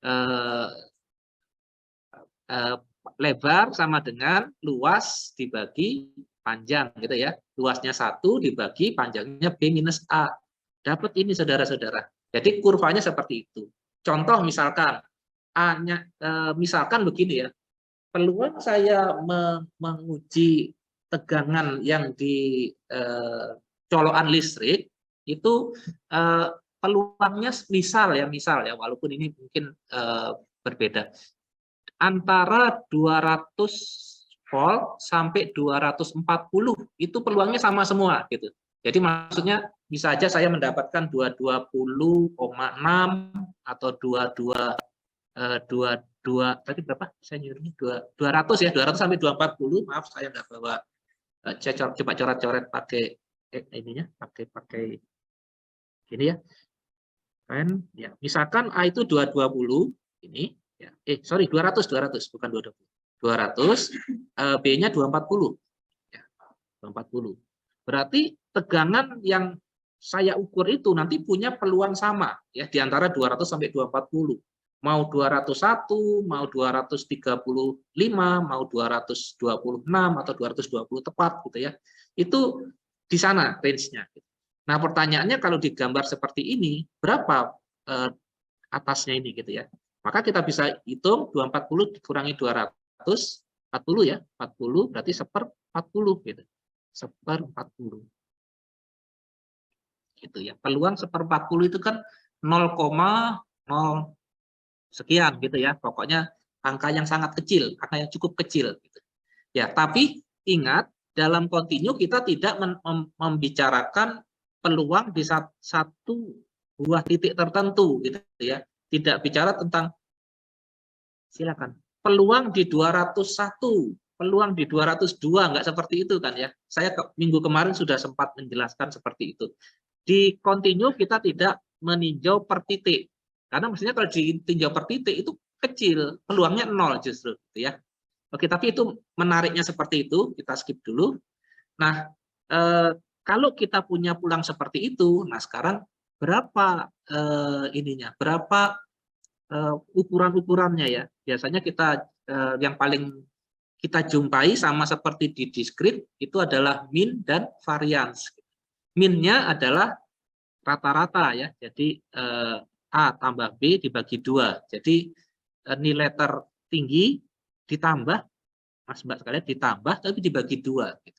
eh, lebar sama dengan luas dibagi panjang gitu ya. Luasnya 1 dibagi panjangnya B minus A. Dapat ini saudara-saudara. Jadi kurvanya seperti itu. Contoh misalkan A-nya misalkan begini ya. Peluang saya menguji tegangan yang di colokan listrik itu peluangnya misal ya walaupun ini mungkin berbeda antara 200 volt sampai 240 itu peluangnya sama semua gitu. Jadi maksudnya bisa aja saya mendapatkan 220,6 atau 22 tadi berapa? Saya nyuruhnya 200 ya, 200 sampai 240. Maaf saya nggak bawa coba coret-coret pakai ininya, pakai gini ya. Kan ya, misalkan A itu 220 ini ya. Sorry 200 bukan 220. 200 B-nya 240. Ya, 240. Berarti tegangan yang saya ukur itu nanti punya peluang sama ya di antara 200 sampai 240. Mau 201, mau 235, mau 226 atau 220 tepat gitu ya. Itu di sana range-nya. Nah, pertanyaannya kalau digambar seperti ini, berapa atasnya ini gitu ya. Maka kita bisa hitung 240 dikurangi 200, 40 ya, 40 berarti 1/40 gitu. 1/40. Gitu ya. Peluang 1/40 itu kan 0,0 sekian gitu ya. Pokoknya angka yang sangat kecil, angka yang cukup kecil gitu. Ya, tapi ingat dalam kontinu kita tidak membicarakan peluang di satu buah titik tertentu gitu ya. Tidak bicara tentang silakan. Peluang di 201, peluang di 202 enggak seperti itu kan ya. Saya minggu kemarin sudah sempat menjelaskan seperti itu. Di kontinu kita tidak meninjau per titik. Karena maksudnya kalau ditinjau per titik itu kecil, peluangnya 0 justru gitu ya. Oke, tapi itu menariknya seperti itu, kita skip dulu. Nah, kalau kita punya peluang seperti itu, nah sekarang berapa ininya? Berapa ukuran-ukurannya ya? Biasanya kita yang paling kita jumpai sama seperti di diskrit itu adalah min dan varians. Min-nya adalah rata-rata ya. Jadi A tambah B dibagi 2. Jadi nilai tertinggi ditambah, Mas Mbak sekalian, ditambah tapi dibagi 2. Gitu.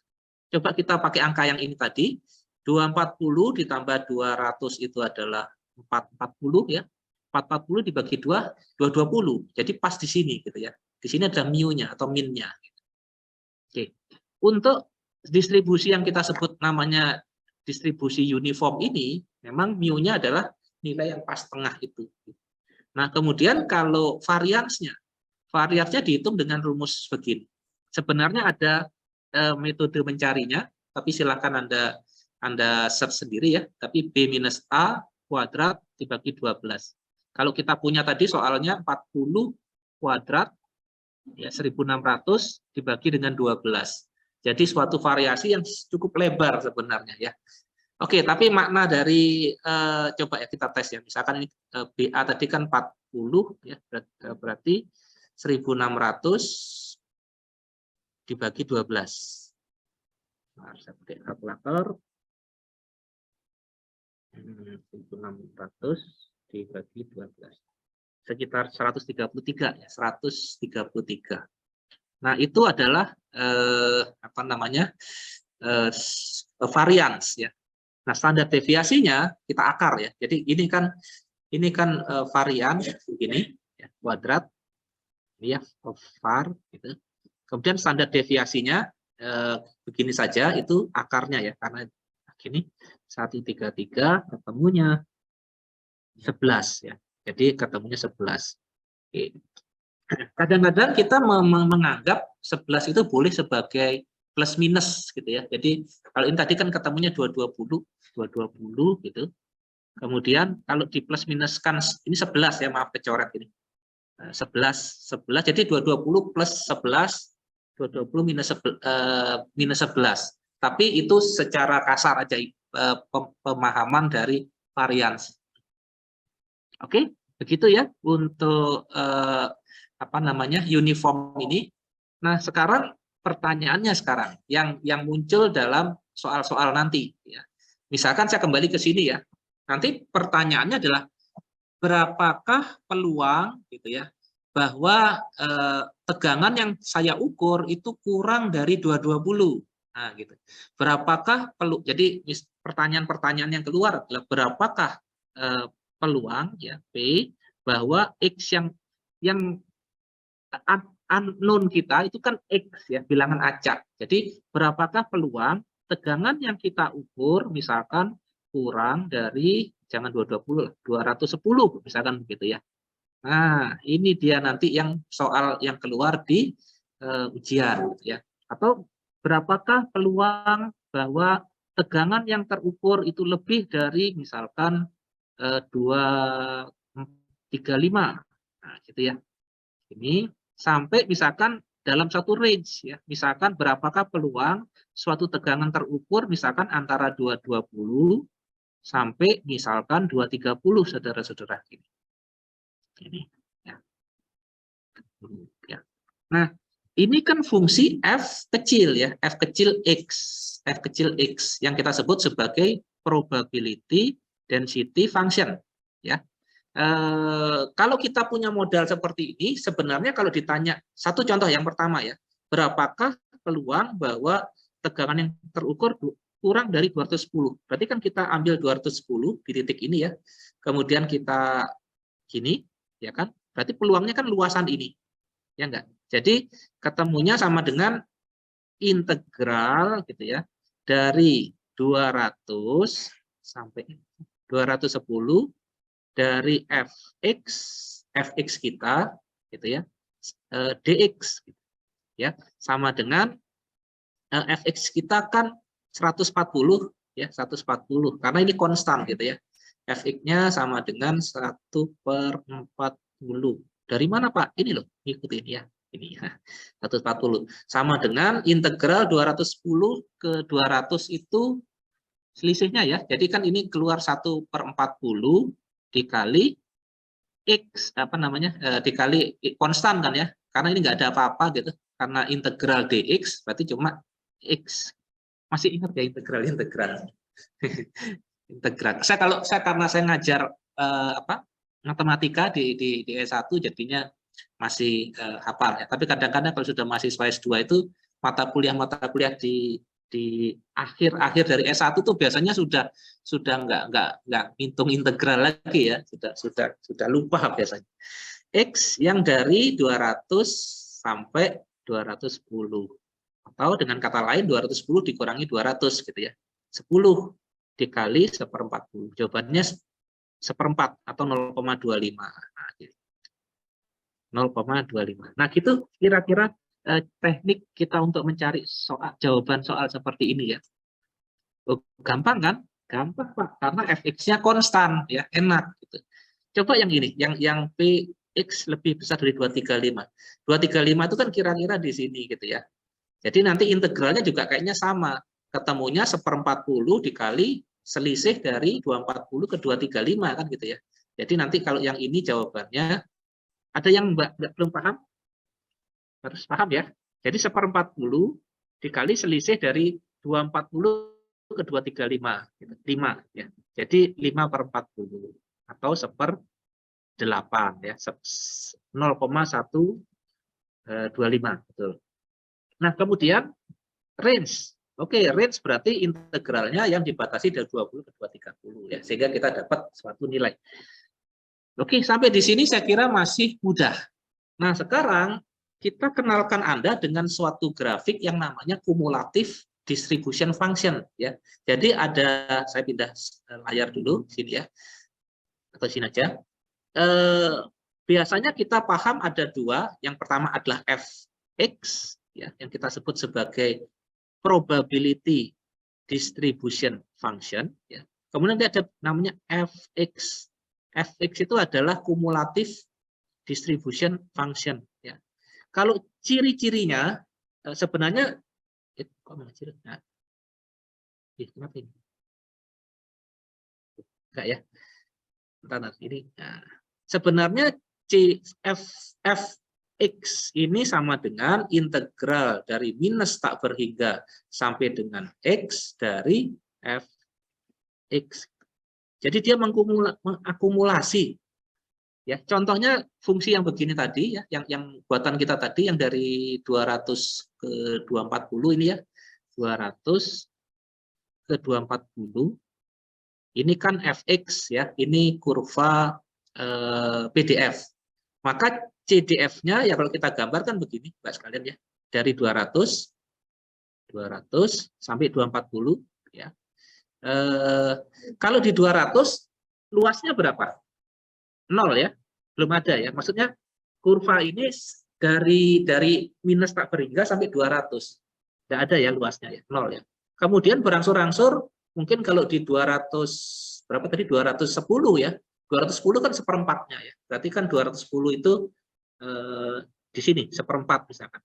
Coba kita pakai angka yang ini tadi, 240 ditambah 200 itu adalah 440 ya. 440 dibagi 2, 220. Jadi pas di sini gitu ya. Di sini ada mu-nya atau min-nya. Oke. Untuk distribusi yang kita sebut namanya distribusi uniform ini, memang mu-nya adalah nilai yang pas tengah itu. Nah, kemudian kalau variansnya dihitung dengan rumus begini. Sebenarnya ada metode mencarinya, tapi silakan Anda search sendiri ya. Tapi B minus A kuadrat dibagi 12. Kalau kita punya tadi soalnya 40 kuadrat ya 1600 dibagi dengan 12. Jadi suatu variasi yang cukup lebar sebenarnya ya. Oke, tapi makna dari coba ya kita tes ya. Misalkan ini BA tadi kan 40 ya, berarti 1600 dibagi 12. Nah, saya pakai kalkulator. 1600 dibagi 12. Sekitar 133 ya, 133. Nah, itu adalah apa namanya? Varians ya. Nah, standar deviasinya kita akar ya. Jadi ini kan varian begini ya, kuadrat ini ya, var gitu. Kemudian standar deviasinya begini saja, itu akarnya ya, karena gini 133 ketemunya 11 ya. Jadi ketemunya 11. Kadang-kadang kita menganggap 11 itu boleh sebagai plus minus gitu ya. Jadi kalau ini tadi kan ketemunya 220 gitu. Kemudian kalau di plus minus kan ini 11 ya, maaf kecoret ini. 11 jadi 220 plus 11, 220 minus 11. Tapi itu secara kasar aja pemahaman dari varians. Oke, Begitu ya untuk apa namanya uniform ini. Nah, sekarang pertanyaannya sekarang yang muncul dalam soal-soal nanti ya. Misalkan saya kembali ke sini ya. Nanti pertanyaannya adalah berapakah peluang gitu ya bahwa tegangan yang saya ukur itu kurang dari 220. Nah, gitu. Berapakah jadi pertanyaan-pertanyaan yang keluar adalah berapakah peluang ya P bahwa X yang unknown kita itu kan X ya, bilangan acak. Jadi berapakah peluang tegangan yang kita ukur misalkan kurang dari jangan 220, 210 misalkan begitu ya. Nah, ini dia nanti yang soal yang keluar di ujian gitu ya. Atau berapakah peluang bahwa tegangan yang terukur itu lebih dari misalkan 235. Nah, gitu ya. Ini sampai misalkan dalam satu range ya. Misalkan berapakah peluang suatu tegangan terukur misalkan antara 220 sampai misalkan 230 saudara-saudara ini. Ini ya. Ya. Nah, ini kan fungsi f kecil ya, f kecil x yang kita sebut sebagai probability density function ya. Kalau kita punya modal seperti ini, sebenarnya kalau ditanya satu contoh yang pertama ya, berapakah peluang bahwa tegangan yang terukur kurang dari 210? Berarti kan kita ambil 210 di titik ini ya, kemudian kita gini, ya kan? Berarti peluangnya kan luasan ini, ya enggak? Jadi ketemunya sama dengan integral gitu ya, dari 200 sampai 210 dari fx kita gitu ya, dx gitu, ya sama dengan fx kita kan 140 ya, 140 karena ini konstan gitu ya, fx-nya sama dengan 1/40. Dari mana Pak? Ini loh, ikutin ya, ini ya, 140 sama dengan integral 210 ke 200 itu selisihnya ya, jadi kan ini keluar 1/40 dikali X apa namanya dikali konstan kan ya, karena ini nggak ada apa-apa gitu, karena integral dx berarti cuma X. Masih ingat ya integral integral saya karena saya ngajar apa matematika di S1 jadinya masih hafal ya, tapi kadang-kadang kalau sudah mahasiswa S2 itu mata kuliah di akhir dari S1 tuh biasanya sudah nggak hitung integral lagi ya, sudah lupa biasanya. X yang dari 200 sampai 210 atau dengan kata lain 210 dikurangi 200 gitu ya. 10 dikali 1/40. Jawabannya 1/4 atau 0,25. Nah, gitu. 0,25. Nah, gitu kira-kira teknik kita untuk mencari jawaban soal seperti ini ya. Oh, gampang kan? Gampang Pak, karena fx-nya konstan ya, enak gitu. Coba yang ini, yang px lebih besar dari 235. 235 itu kan kira-kira di sini gitu ya. Jadi nanti integralnya juga kayaknya sama. Ketemunya 1/40 dikali selisih dari 240 ke 235 kan gitu ya. Jadi nanti kalau yang ini jawabannya, ada yang belum paham? Harus paham ya. Jadi 1/40 dikali selisih dari 240 ke 235 gitu. 5 ya. Jadi 5/40 atau 1/8 ya. 0,125 betul. Nah, kemudian range. Oke, range berarti integralnya yang dibatasi dari 20 ke 230 ya. Sehingga kita dapat suatu nilai. Oke, sampai di sini saya kira masih mudah. Nah, sekarang kita kenalkan Anda dengan suatu grafik yang namanya cumulative distribution function ya. Jadi ada, saya pindah layar dulu sini ya, atau sini aja. Biasanya kita paham ada dua. Yang pertama adalah fx ya, yang kita sebut sebagai probability distribution function ya. Kemudian ada namanya fx. Fx itu adalah cumulative distribution function ya. Kalau ciri-cirinya sebenarnya kok ciri? Nah, kenapa ini? Enggak ya. Bentar ini. Nah, sebenarnya fx ini sama dengan integral dari minus tak berhingga sampai dengan x dari fx. Jadi dia mengakumulasi. Ya, contohnya fungsi yang begini tadi ya, yang buatan kita tadi yang dari 200 ke 240 ini ya. 200 ke 240. Ini kan fx ya, ini kurva PDF. Maka CDF-nya ya kalau kita gambarkan begini, Mbak sekalian ya. Dari 200 sampai 240 ya. Kalau di 200 luasnya berapa? 0 ya. Belum ada ya. Maksudnya kurva ini dari minus tak berhingga sampai 200. Tidak ada ya luasnya ya, 0 ya. Kemudian berangsur-angsur mungkin kalau di 200 berapa tadi 210 ya. 210 kan seperempatnya ya. Berarti kan 210 itu di sini seperempat misalkan.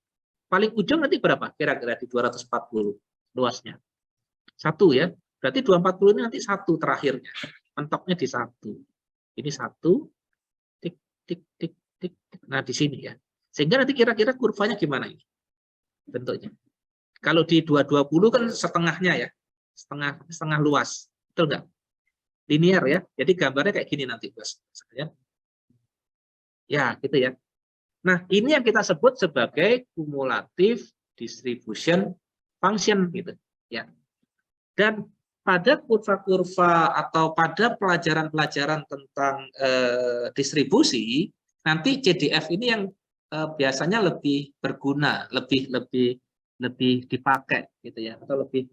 Paling ujung nanti berapa? Kira-kira di 240 luasnya. 1 ya. Berarti 240 ini nanti 1 terakhirnya. Mentoknya di 1. Ini 1 tik tik tik tik. Nah, di sini ya. Sehingga nanti kira-kira kurvanya gimana ini? Bentuknya. Kalau di 220 kan setengahnya ya. Setengah luas. Betul nggak? Linear ya. Jadi gambarnya kayak gini nanti, Bos. Ya, gitu ya. Nah, ini yang kita sebut sebagai cumulative distribution function gitu, ya. Dan pada kurva-kurva atau pada pelajaran-pelajaran tentang distribusi, nanti CDF ini yang biasanya lebih berguna, lebih dipakai gitu ya, atau lebih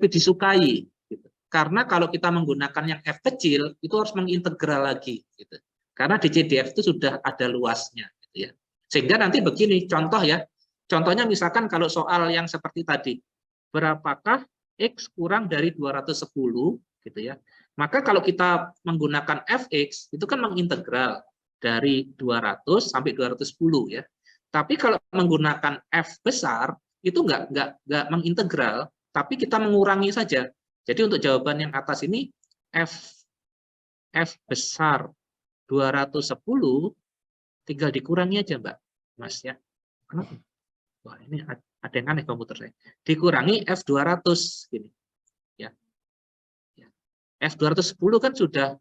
disukai gitu. Karena kalau kita menggunakan yang F kecil itu harus mengintegral lagi gitu. Karena di CDF itu sudah ada luasnya gitu ya. Sehingga nanti begini contoh ya. Contohnya misalkan kalau soal yang seperti tadi, berapakah X kurang dari 210 gitu ya. Maka kalau kita menggunakan Fx itu kan mengintegral dari 200 sampai 210 ya. Tapi kalau menggunakan F besar itu enggak mengintegral, tapi kita mengurangi saja. Jadi untuk jawaban yang atas ini F besar 210 tinggal dikurangi aja, Mbak. Mas ya. Kenapa? Wah, ini ada yang aneh komputer saya. Dikurangi F200 gini. Ya. F210 kan sudah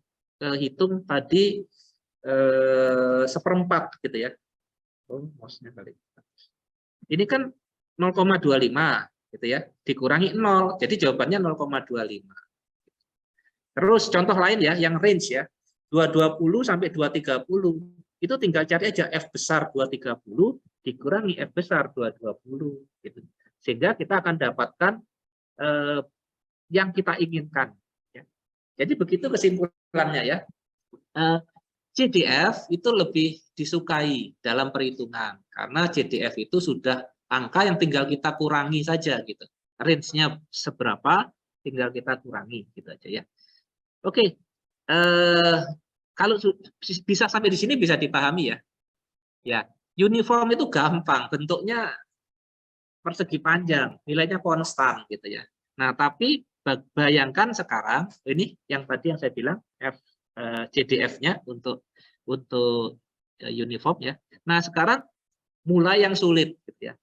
hitung tadi seperempat gitu ya. Oh, mouse-nya kali. Ini kan 0,25 gitu ya. Dikurangi 0. Jadi jawabannya 0,25. Terus contoh lain ya, yang range ya. 220 sampai 230 itu tinggal cari aja F besar 230 dikurangi F besar 220 gitu. Sehingga kita akan dapatkan yang kita inginkan ya. Jadi begitu kesimpulannya ya. CDF itu lebih disukai dalam perhitungan karena CDF itu sudah angka yang tinggal kita kurangi saja gitu. Range-nya seberapa tinggal kita kurangi gitu aja ya. Oke. Kalau bisa sampai di sini bisa dipahami ya. Ya, uniform itu gampang, bentuknya persegi panjang, nilainya konstan gitu ya. Nah, tapi bayangkan sekarang ini yang tadi yang saya bilang CDF-nya untuk uniform ya. Nah, sekarang mulai yang sulit gitu ya.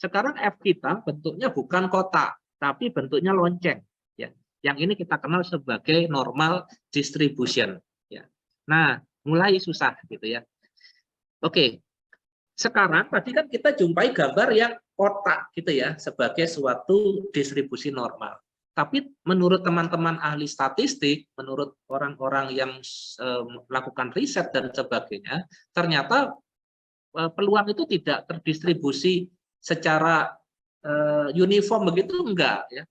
Sekarang F kita bentuknya bukan kotak, tapi bentuknya lonceng ya. Yang ini kita kenal sebagai normal distribution ya. Nah, mulai susah gitu ya. Oke. Sekarang tadi kan kita jumpai gambar yang kotak gitu ya sebagai suatu distribusi normal. Tapi menurut teman-teman ahli statistik, menurut orang-orang yang melakukan riset dan sebagainya, ternyata peluang itu tidak terdistribusi secara uniform begitu enggak ya.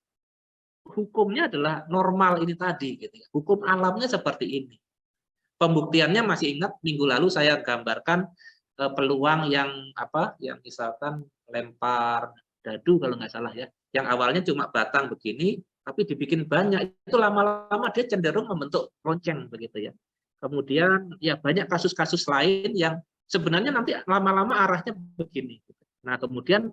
Hukumnya adalah normal ini tadi gitu ya. Hukum alamnya seperti ini. Pembuktiannya masih ingat minggu lalu saya gambarkan peluang yang misalkan lempar dadu kalau nggak salah ya, yang awalnya cuma batang begini tapi dibikin banyak, itu lama-lama dia cenderung membentuk lonceng begitu ya. Kemudian ya banyak kasus-kasus lain yang sebenarnya nanti lama-lama arahnya begini. Nah, kemudian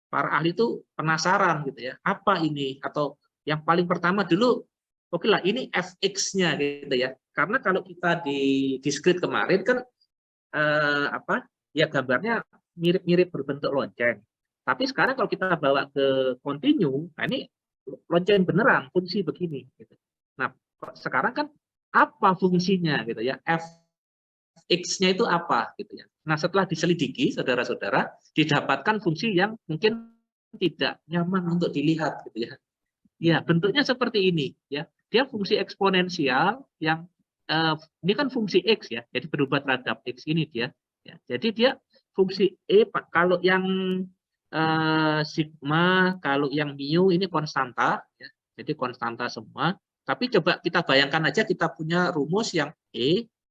para ahli itu penasaran gitu ya, apa ini, atau yang paling pertama dulu oke lah ini fx-nya gitu ya. karena kalau kita di discrete kemarin kan ya gambarnya mirip-mirip berbentuk lonceng. Tapi sekarang kalau kita bawa ke continue, nah ini lonceng beneran, fungsi begini. Gitu. Nah, sekarang kan apa fungsinya gitu ya? Fx-nya itu apa gitu ya? Nah, setelah diselidiki, saudara-saudara, didapatkan fungsi yang mungkin tidak nyaman untuk dilihat gitu ya. Ya, bentuknya seperti ini ya. Dia fungsi eksponensial yang ini kan fungsi x ya. Jadi berubah terhadap x ini dia. Ya, jadi dia fungsi kalau yang sigma, kalau yang mu ini konstanta ya. Jadi konstanta semua. Tapi coba kita bayangkan aja kita punya rumus yang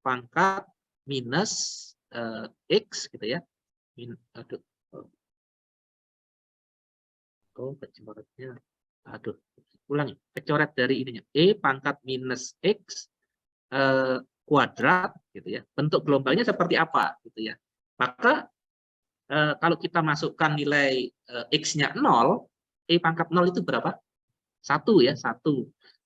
pangkat minus x gitu ya. Aduh. Oh, kecoretnya. Aduh, ulangi. Kecoret dari ininya. Pangkat minus x kuadrat gitu ya. Bentuk gelombangnya seperti apa gitu ya. Maka kalau kita masukkan nilai x-nya 0, pangkat 0 itu berapa? 1 ya, 1.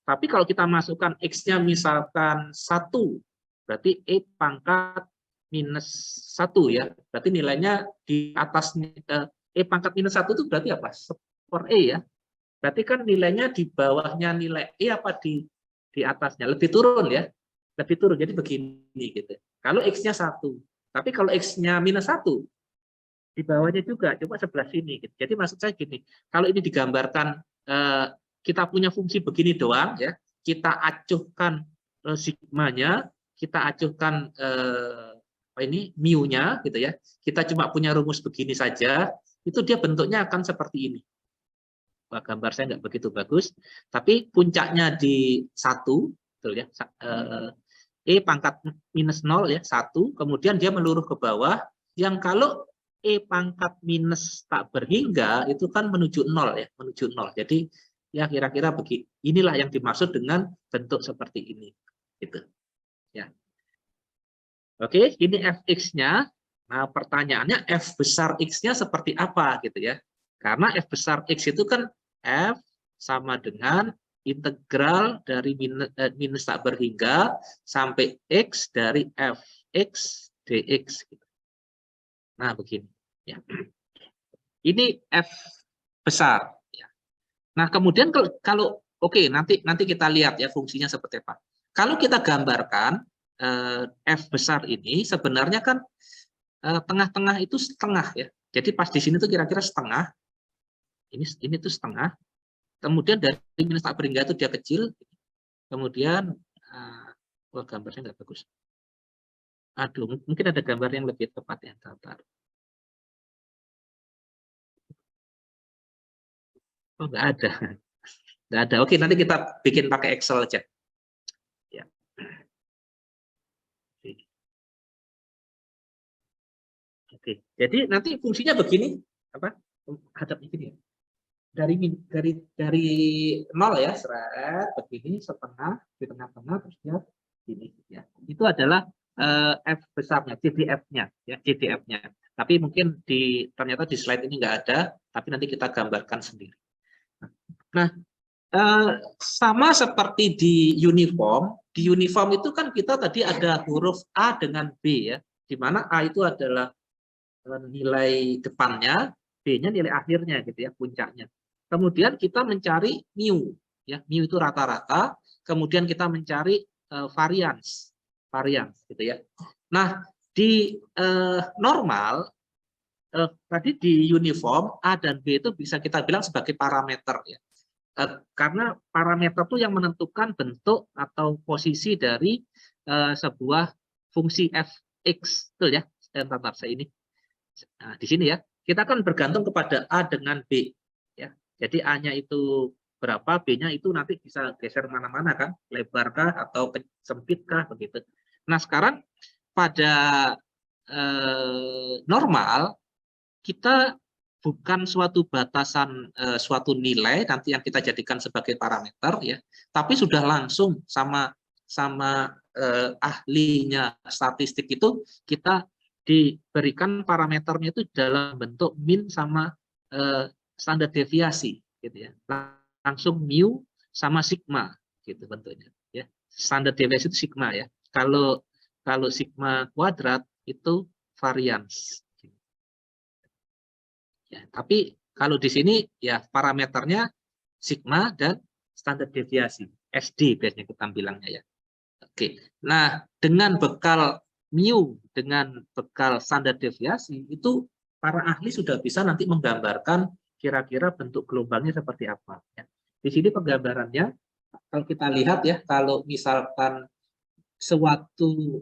Tapi kalau kita masukkan x-nya misalkan 1, berarti pangkat minus 1 ya. Berarti nilainya di atas pangkat minus 1 itu berarti apa? Per ya. Berarti kan nilainya di bawahnya nilai apa di atasnya? Lebih turun ya. Lebih turun. Jadi begini gitu. Kalau x-nya 1. Tapi kalau x-nya minus 1, di bawahnya juga, coba sebelah sini. Gitu. Jadi maksud saya gini, kalau ini digambarkan kita punya fungsi begini doang, ya, kita acuhkan sigmanya, kita acuhkan ini mu-nya, gitu ya. Kita cuma punya rumus begini saja, itu dia bentuknya akan seperti ini. Wah, gambar saya nggak begitu bagus, tapi puncaknya di 1, betul ya. Pangkat minus 0 ya, 1, kemudian dia meluruh ke bawah, yang kalau pangkat minus tak berhingga itu kan menuju 0 ya, menuju 0. Jadi ya kira-kira begini. Inilah yang dimaksud dengan bentuk seperti ini. Gitu. Ya. Oke, ini fx-nya. Nah, pertanyaannya f besar x-nya seperti apa gitu ya. Karena f besar x itu kan f sama dengan integral dari minus tak berhingga sampai x dari fx dx. Nah, begini. Ya. Ini f besar. Ya. Nah, kemudian kalau oke, nanti kita lihat ya fungsinya seperti apa. Kalau kita gambarkan f besar ini sebenarnya kan tengah-tengah itu setengah ya. Jadi pas di sini tuh kira-kira setengah. Ini tuh setengah. Kemudian dari minus tak berhingga itu dia kecil. Kemudian gambarnya nggak bagus. Aduh, mungkin ada gambar yang lebih tepat ya. Oh, nggak ada. Nggak ada. Oke, nanti kita bikin pakai Excel aja. Ya. Oke. Jadi nanti fungsinya begini, apa? Hadap begini ya. Dari 0 ya, seret begini setengah di tengah-tengah terus dia ini ya. Itu adalah f besarnya, CDF-nya ya, CDF-nya. Tapi mungkin ternyata di slide ini nggak ada, tapi nanti kita gambarkan sendiri. Nah, sama seperti di uniform itu kan kita tadi ada huruf A dengan B ya, di mana A itu adalah nilai depannya, B-nya nilai akhirnya gitu ya, puncaknya. Kemudian kita mencari mu, ya, mu itu rata-rata. Kemudian kita mencari varians, gitu ya. Nah, di normal tadi di uniform A dan B itu bisa kita bilang sebagai parameter ya. Karena parameter itu yang menentukan bentuk atau posisi dari sebuah fungsi fx, betul ya? Bentar, saya ini. Nah, di sini ya, kita kan bergantung kepada A dengan B. Ya. Jadi A-nya itu berapa, B-nya itu nanti bisa geser mana-mana kan, lebarkah atau sempitkah begitu. Nah, sekarang pada normal, kita bukan suatu batasan suatu nilai nanti yang kita jadikan sebagai parameter ya, tapi sudah langsung sama ahlinya statistik itu kita diberikan parameternya itu dalam bentuk min sama standar deviasi gitu ya. Langsung mu sama sigma gitu bentuknya ya. Standar deviasi itu sigma ya. Kalau kalau sigma kuadrat itu varians. Ya, tapi kalau di sini ya parameternya sigma dan standar deviasi, SD biasanya kita bilangnya ya. Oke. Nah, dengan bekal mu, dengan bekal standar deviasi itu para ahli sudah bisa nanti menggambarkan kira-kira bentuk gelombangnya seperti apa ya. Di sini penggambarannya kalau kita lihat ya, kalau misalkan suatu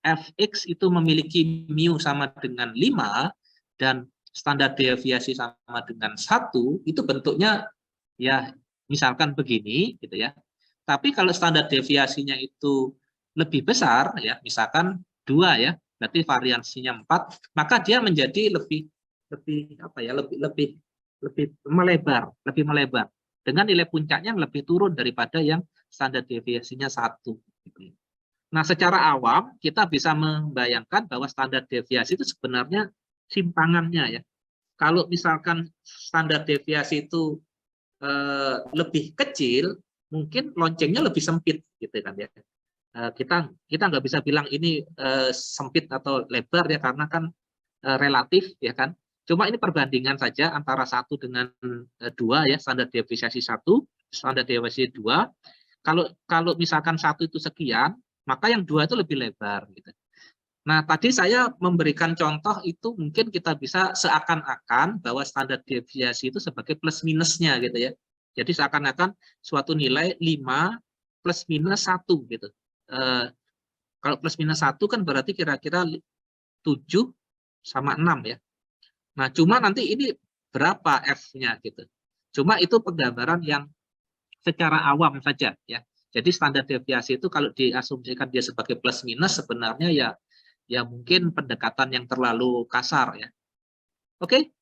fx itu memiliki mu sama dengan 5 dan standar deviasi sama dengan 1, itu bentuknya ya misalkan begini gitu ya. Tapi kalau standar deviasinya itu lebih besar ya, misalkan 2 ya, berarti variansinya 4, maka dia menjadi lebih lebih apa ya, lebih melebar dengan nilai puncaknya yang lebih turun daripada yang standar deviasinya 1 gitu. Nah, secara awam kita bisa membayangkan bahwa standar deviasi itu sebenarnya simpangannya ya. Kalau misalkan standar deviasi itu lebih kecil, mungkin loncengnya lebih sempit gitu kan ya. Kita nggak bisa bilang ini sempit atau lebar ya, karena kan relatif ya kan. Cuma ini perbandingan saja antara 1 dengan 2 ya, standar deviasi 1, standar deviasi 2. Kalau misalkan 1 itu sekian, maka yang 2 itu lebih lebar gitu. Nah, tadi saya memberikan contoh itu mungkin kita bisa seakan-akan bahwa standar deviasi itu sebagai plus minusnya gitu ya. Jadi seakan-akan suatu nilai 5 plus minus 1 gitu. Kalau plus minus 1 kan berarti kira-kira 7 sama 6 ya. Nah, cuma nanti ini berapa F-nya gitu. Cuma itu penggambaran yang secara awam saja ya. Jadi standar deviasi itu kalau diasumsikan dia sebagai plus minus sebenarnya ya mungkin pendekatan yang terlalu kasar ya. Oke,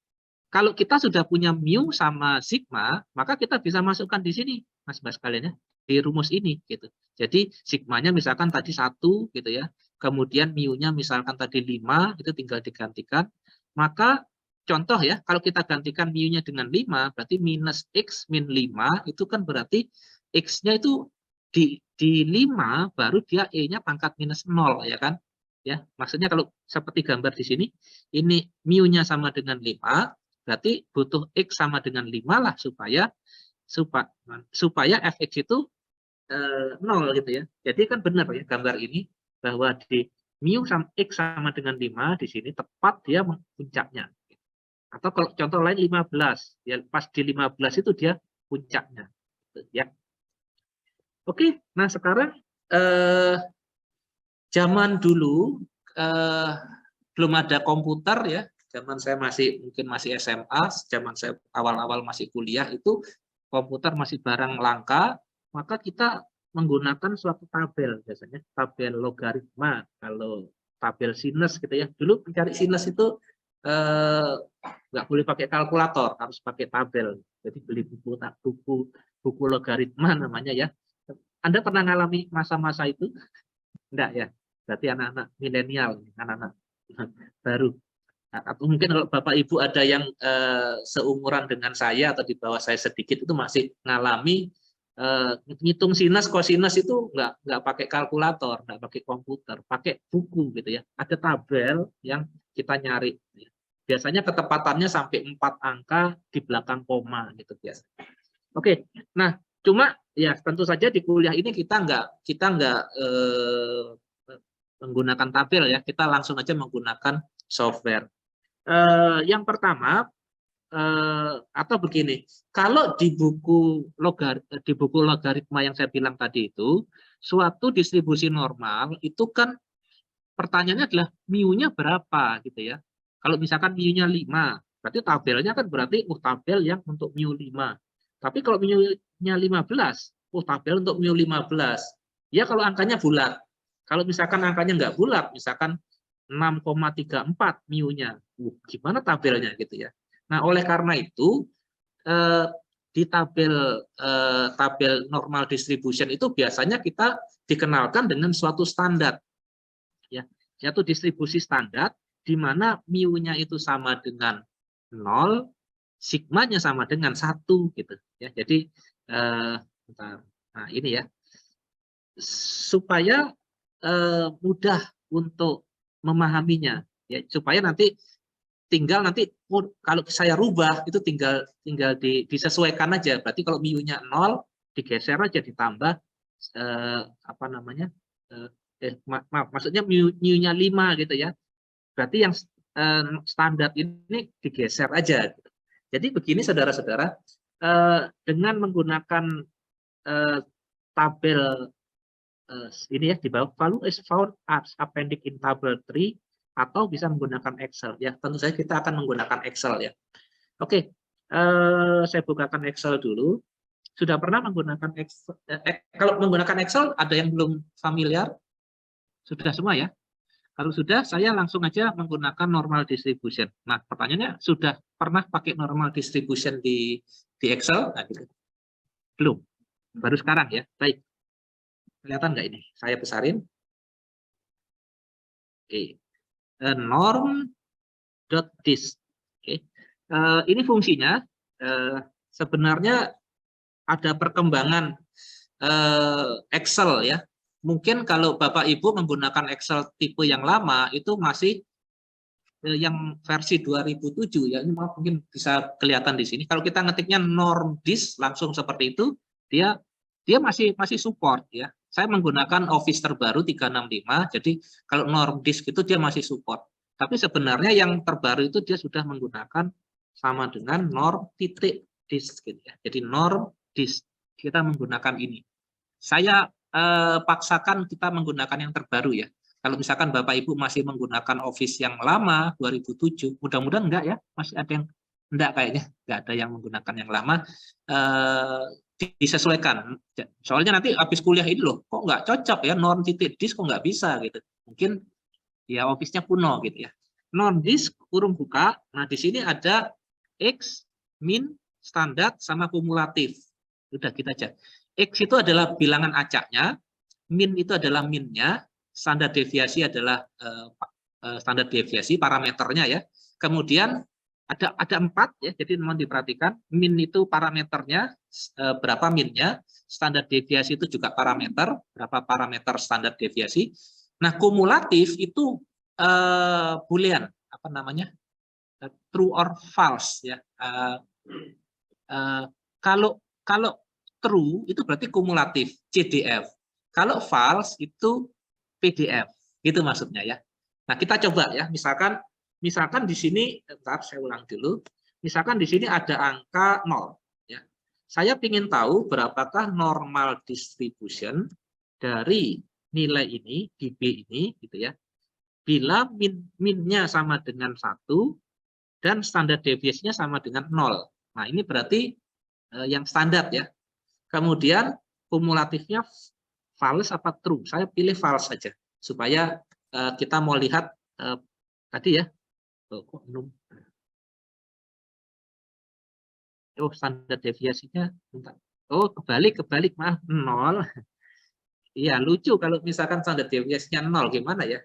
kalau kita sudah punya mu sama sigma, maka kita bisa masukkan di sini, mas-mas kalian ya, di rumus ini gitu. Jadi sigmanya misalkan tadi 1 gitu ya, kemudian mu-nya misalkan tadi 5, itu tinggal digantikan. Maka contoh ya, kalau kita gantikan mu-nya dengan 5, berarti minus x min 5, itu kan berarti x-nya itu di 5 baru dia e-nya pangkat minus 0 ya kan? Ya, maksudnya kalau seperti gambar di sini, ini mu-nya sama dengan 5, berarti butuh x sama dengan 5 lah supaya fx itu 0 gitu ya. Jadi kan benar ya gambar ini bahwa di mu sama x sama dengan 5 di sini tepat dia puncaknya. Atau kalau contoh lain 15, ya pas di 15 itu dia puncaknya. Gitu, ya. Oke, nah sekarang zaman dulu belum ada komputer ya. Zaman saya mungkin masih SMA, zaman saya awal-awal masih kuliah itu komputer masih barang langka, maka kita menggunakan suatu tabel, biasanya tabel logaritma. Kalau tabel sinus gitu ya, dulu mencari sinus itu nggak boleh pakai kalkulator, harus pakai tabel. Jadi beli buku logaritma namanya ya. Anda pernah mengalami masa-masa itu? Enggak ya? Berarti anak-anak milenial, anak-anak baru. Atau mungkin kalau Bapak Ibu ada yang seumuran dengan saya atau di bawah saya sedikit itu masih ngalami ngitung sinus kosinus itu nggak pakai kalkulator, nggak pakai komputer, pakai buku gitu ya. Ada tabel yang kita nyari. Biasanya ketepatannya sampai 4 angka di belakang koma gitu biasa. Oke, nah cuma ya tentu saja di kuliah ini kita nggak menggunakan tabel ya, kita langsung aja menggunakan software. Yang pertama atau begini, kalau di buku logaritma yang saya bilang tadi itu, suatu distribusi normal itu kan pertanyaannya adalah mu-nya berapa gitu ya. Kalau misalkan mu-nya 5, berarti tabelnya kan berarti tabel yang untuk mu 5. Tapi kalau mu-nya 15, tabel untuk mu 15. Ya kalau angkanya bulat. Kalau misalkan angkanya nggak bulat, misalkan 6,34 mu-nya. Gimana tabelnya gitu ya. Nah, oleh karena itu di tabel normal distribution itu biasanya kita dikenalkan dengan suatu standar ya, yaitu distribusi standar di mana mu-nya itu sama dengan 0, sigmanya sama dengan 1 gitu ya. Jadi bentar. Nah, ini ya. supaya mudah untuk memahaminya, ya, supaya nanti tinggal nanti kalau saya rubah itu tinggal disesuaikan aja. Berarti kalau mu-nya 0 digeser aja ditambah apa namanya? Maaf, maksudnya mu-nya 5 gitu ya. Berarti yang standar ini digeser aja gitu. Jadi begini saudara-saudara, dengan menggunakan tabel ini ya di bawah, value is found as appendix in table 3, atau bisa menggunakan Excel ya. Tentu saja kita akan menggunakan Excel ya. Oke, saya bukakan Excel dulu. Sudah pernah menggunakan Excel? Kalau menggunakan Excel ada yang belum familiar? Sudah semua ya? Kalau sudah, saya langsung aja menggunakan normal distribution. Nah, pertanyaannya, sudah pernah pakai normal distribution di Excel? Nah, gitu. Belum. Baru sekarang ya. Baik. Kelihatan nggak ini? Saya besarin. Oke. Norm.dis. Oke. Ini fungsinya sebenarnya ada perkembangan Excel ya. Mungkin kalau Bapak Ibu menggunakan Excel tipe yang lama itu masih yang versi 2007 ya. Ini mungkin bisa kelihatan di sini. Kalau kita ngetiknya normdis langsung seperti itu, dia masih support ya. Saya menggunakan Office terbaru 365, jadi kalau normdis itu dia masih support. Tapi sebenarnya yang terbaru itu dia sudah menggunakan sama dengan norm.dis gitu ya. Jadi normdis kita menggunakan ini. Saya paksakan kita menggunakan yang terbaru ya. Kalau misalkan Bapak Ibu masih menggunakan Office yang lama 2007, mudah-mudahan enggak ya, masih ada yang enggak kayaknya, enggak ada yang menggunakan yang lama. Disesuaikan. Soalnya nanti habis kuliah ini loh, kok nggak cocok ya norm.dis kok nggak bisa gitu. Mungkin ya Office-nya kuno gitu ya. Normdis kurung buka. Nah, di sini ada X, min, standar sama kumulatif. Sudah kita aja. X itu adalah bilangan acaknya, min itu adalah minnya, standar deviasi adalah standar deviasi parameternya ya. Kemudian ada 4 ya, jadi mohon diperhatikan, min itu parameternya berapa minnya, standar deviasi itu juga parameter, berapa parameter standar deviasi. Nah, kumulatif itu boolean, apa namanya? True or false ya. Kalau true itu berarti kumulatif CDF. Kalau false itu PDF. Gitu maksudnya ya. Nah, kita coba ya, misalkan di sini, bentar saya ulang dulu. Misalkan di sini ada angka 0 ya. Saya ingin tahu berapakah normal distribution dari nilai ini di B ini gitu ya. Bila minnya sama dengan 1 dan standar deviasinya sama dengan 0. Nah, ini berarti yang standar ya. Kemudian kumulatifnya false apa true? Saya pilih false saja supaya kita mau lihat tadi ya. Oh, standar deviasinya oh kebalik maaf 0. Iya, lucu kalau misalkan standar deviasinya 0 gimana ya?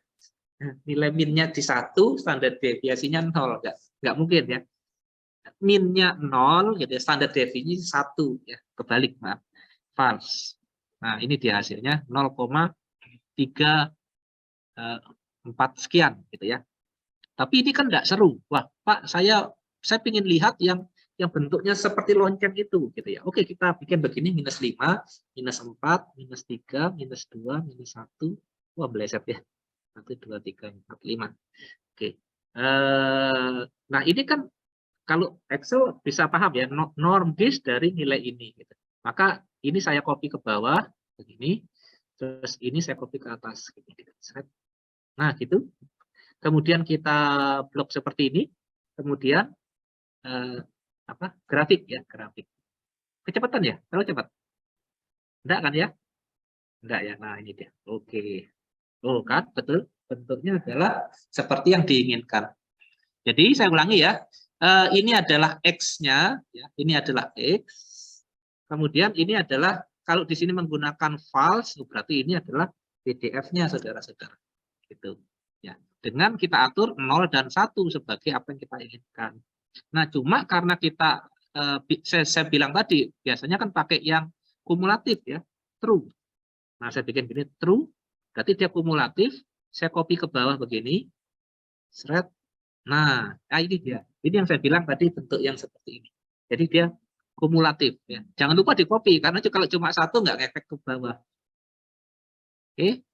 Nilai minnya di 1, standar deviasinya 0, enggak mungkin ya. Minnya 0 gitu ya, standar deviasinya 1 ya, kebalik maaf. False. Nah, ini dia hasilnya 0,34 sekian gitu ya. Tapi ini kan enggak seru. Wah, Pak, saya ingin lihat yang bentuknya seperti lonceng itu gitu ya. Oke, kita bikin begini -5, -4, -3, -2, -1. Wah, meleset ya. 1 2 3 4 5. Oke. Nah, ini kan kalau Excel bisa paham ya, normdis dari nilai ini gitu. Maka ini saya copy ke bawah begini. Terus ini saya copy ke atas gitu. Nah, gitu. Kemudian kita blok seperti ini. Kemudian grafik ya, grafik. Kecepatan ya? Terlalu cepat? Enggak kan ya? Enggak ya. Nah, ini dia. Oke. Oh, kan betul. Bentuknya adalah seperti yang diinginkan. Jadi saya ulangi ya. Ini adalah X-nya ya. Ini adalah X. Kemudian ini adalah kalau di sini menggunakan false, berarti ini adalah PDF-nya saudara-saudara. Gitu. Ya. Dengan kita atur 0 dan 1 sebagai apa yang kita inginkan. Nah, cuma karena kita saya bilang tadi biasanya kan pakai yang kumulatif ya, true. Nah, saya bikin gini, true, berarti dia kumulatif, saya copy ke bawah begini, seret. Nah, ini dia. Ini yang saya bilang tadi bentuk yang seperti ini. Jadi dia kumulatif. Ya. Jangan lupa di copy, karena kalau cuma satu nggak ngefek ke bawah. Oke,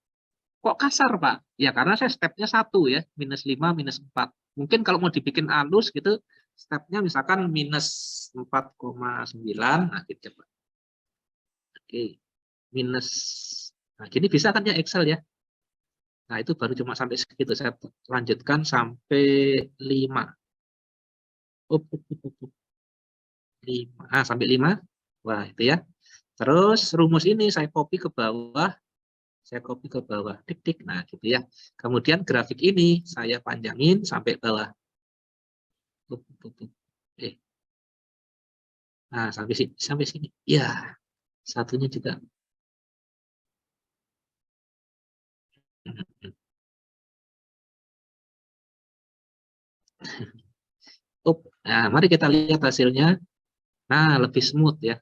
kok kasar Pak? Ya karena saya stepnya satu ya, -5, -4. Mungkin kalau mau dibikin halus gitu, stepnya misalkan -4,9. Nah, gitu coba. Oke, minus. Nah, gini bisa kan ya Excel ya? Nah, itu baru cuma sampai segitu. Saya lanjutkan sampai 5. 5. Nah, sampai 5. Wah, itu ya. Terus rumus ini saya copy ke bawah. Saya copy ke bawah. Tik-tik. Nah, gitu ya. Kemudian grafik ini saya panjangin sampai bawah. Nah, sampai sini. Sampai sini. Ya, satunya juga. Nah, mari kita lihat hasilnya. Nah, lebih smooth ya.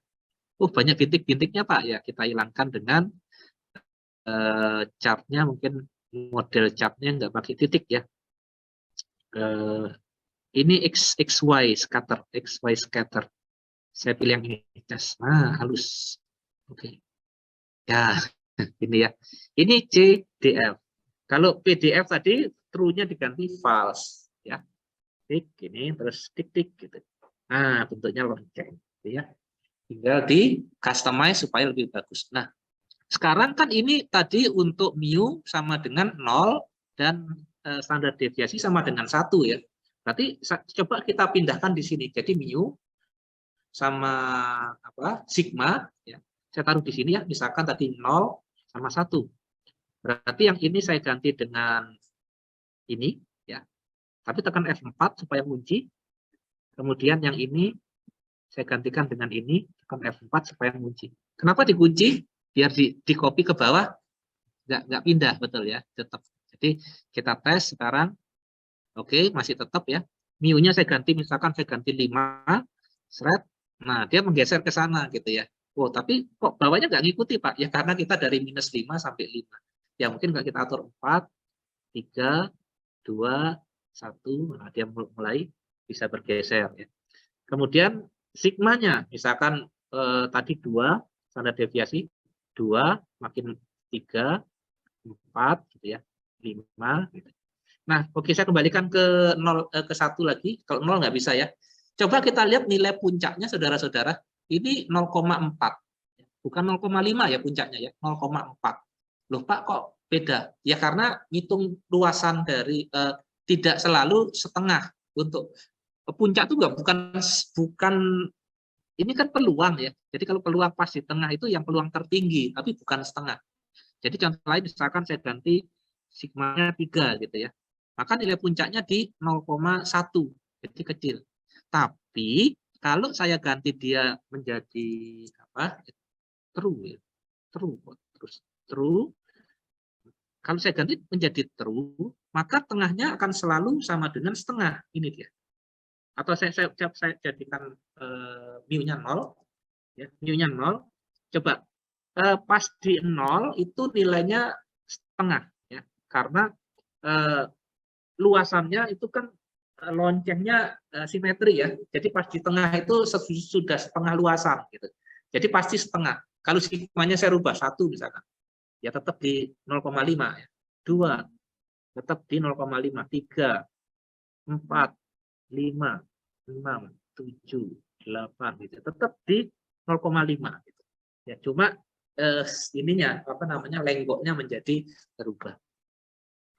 Banyak bintik-bintiknya Pak ya. Kita hilangkan dengan chartnya, mungkin model chartnya nggak pakai titik ya. Ini XY scatter, XY scatter. Saya pilih yang ini. Nah, halus. Oke. Ya, ini ya. Ini CDF. Kalau PDF tadi true-nya diganti false ya. Tik ini terus tik-tik gitu. Nah, bentuknya lonceng gitu ya. Tinggal di customize supaya lebih bagus. Nah, sekarang kan ini tadi untuk mu sama dengan 0 dan standar deviasi sama dengan 1 ya. Berarti coba kita pindahkan di sini. Jadi mu sama sigma ya. Saya taruh di sini ya. Misalkan tadi 0 sama 1. Berarti yang ini saya ganti dengan ini ya. Tapi tekan F4 supaya kunci. Kemudian yang ini saya gantikan dengan ini, tekan F4 supaya kunci. Kenapa dikunci? Biar di copy ke bawah, nggak pindah, betul ya, tetap. Jadi kita tes sekarang, oke, masih tetap ya. Mu-nya saya ganti, misalkan saya ganti 5, seret, nah dia menggeser ke sana gitu ya. Tapi kok bawahnya nggak ngikuti Pak? Ya karena kita dari -5 sampai 5. Ya mungkin nggak kita atur 4, 3, 2, 1, nah dia mulai bisa bergeser ya. Kemudian sigmanya, misalkan tadi 2, standar deviasi 2, makin 3, 4 gitu ya, 5 gitu. Nah, oke, saya kembalikan ke 0 ke 1 lagi. Kalau 0 nggak bisa ya. Coba kita lihat nilai puncaknya saudara-saudara. Ini 0,4. Bukan 0,5 ya puncaknya ya, 0,4. Loh Pak, kok beda? Ya karena ngitung luasan dari tidak selalu setengah. Untuk puncak itu bukan ini kan peluang ya. Jadi kalau peluang pas di tengah itu yang peluang tertinggi, tapi bukan setengah. Jadi contoh lain misalkan saya ganti sigmanya 3 gitu ya. Maka nilai puncaknya di 0,1, jadi kecil. Tapi kalau saya ganti dia menjadi true ya. True. Kalau saya ganti menjadi true, maka tengahnya akan selalu sama dengan setengah. Ini dia. Atau saya jadikan mu-nya 0 ya, mu-nya 0. Coba pas di 0 itu nilainya setengah ya, karena luasannya itu kan loncengnya simetri ya. Jadi pas di tengah itu sudah setengah luasan gitu. Jadi pasti setengah. Kalau sigmanya saya rubah 1 misalkan, ya tetap di 0,5 ya. 2 tetap di 0,5, 3, 4, 5, 6, 7, 8 gitu. Tetap di 0,5 gitu. Ya, cuma ininya lenggoknya menjadi berubah.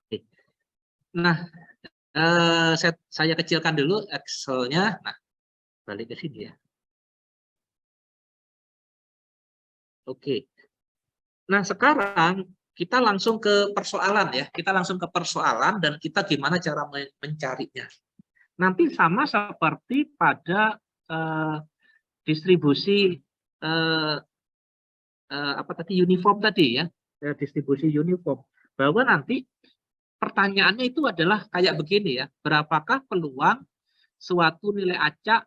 Oke. Nah, saya kecilkan dulu Excel-nya. Nah, balik ke sini ya. Oke. Nah, sekarang kita langsung ke persoalan ya. Kita langsung ke persoalan dan kita gimana cara mencarinya. Nanti sama seperti pada distribusi uniform tadi ya, distribusi uniform. Bahwa nanti pertanyaannya itu adalah kayak begini ya, berapakah peluang suatu nilai acak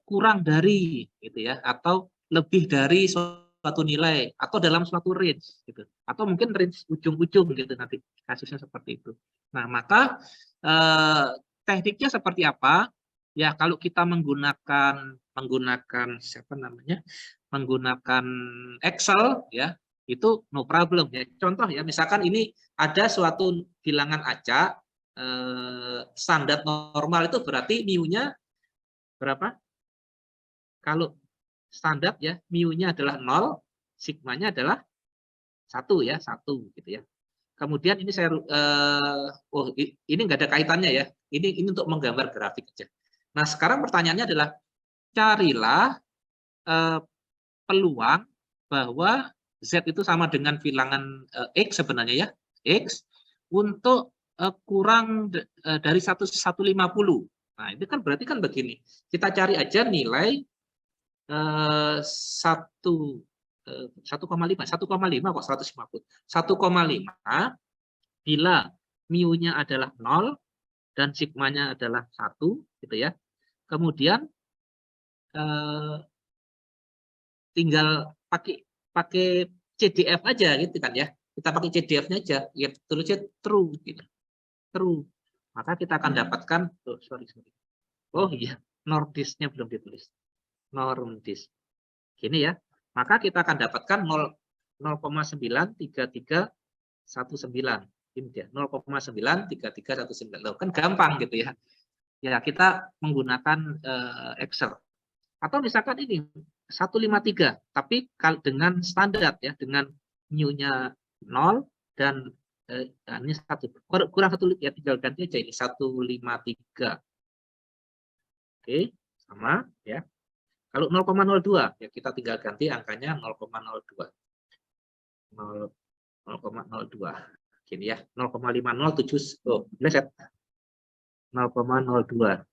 kurang dari gitu ya, atau lebih dari suatu suatu nilai atau dalam suatu range gitu. Atau mungkin range ujung-ujung gitu nanti kasusnya seperti itu. Nah, maka tekniknya seperti apa? Ya, kalau kita menggunakan siapa namanya? Menggunakan Excel ya, itu no problem ya. Contoh ya, misalkan ini ada suatu bilangan acak standar normal itu berarti mu-nya berapa? Kalau standar ya, mu-nya adalah 0, sigmanya adalah 1 ya, 1 gitu ya. Kemudian ini saya ini nggak ada kaitannya ya. Ini untuk menggambar grafik aja. Nah, sekarang pertanyaannya adalah carilah peluang bahwa Z itu sama dengan bilangan X sebenarnya ya, X untuk kurang dari 150. Nah, itu kan berarti kan begini. Kita cari aja nilai 1,5 kok 150. 1,5 bila mu-nya adalah 0 dan sigmanya adalah 1 gitu ya. Kemudian tinggal pakai CDF aja gitu kan ya. Kita pakai CDF-nya aja, ya tulisnya true gitu. True. Maka kita akan dapatkan Oh iya, nordisnya belum ditulis. Normdis. Gini ya. Maka kita akan dapatkan 0,93319. Ini dia, 0,93319. Loh, kan gampang gitu ya. Ya, kita menggunakan Excel. Atau misalkan ini 153, tapi dengan standar ya, dengan mu-nya 0 dan ini kurang satu ya, tinggal ganti aja ini 153. Oke, sama ya. Kalau 0,02 ya kita tinggal ganti angkanya 0,02. 0,02. Gini ya, 0,507. Oh, meleset. 0,02.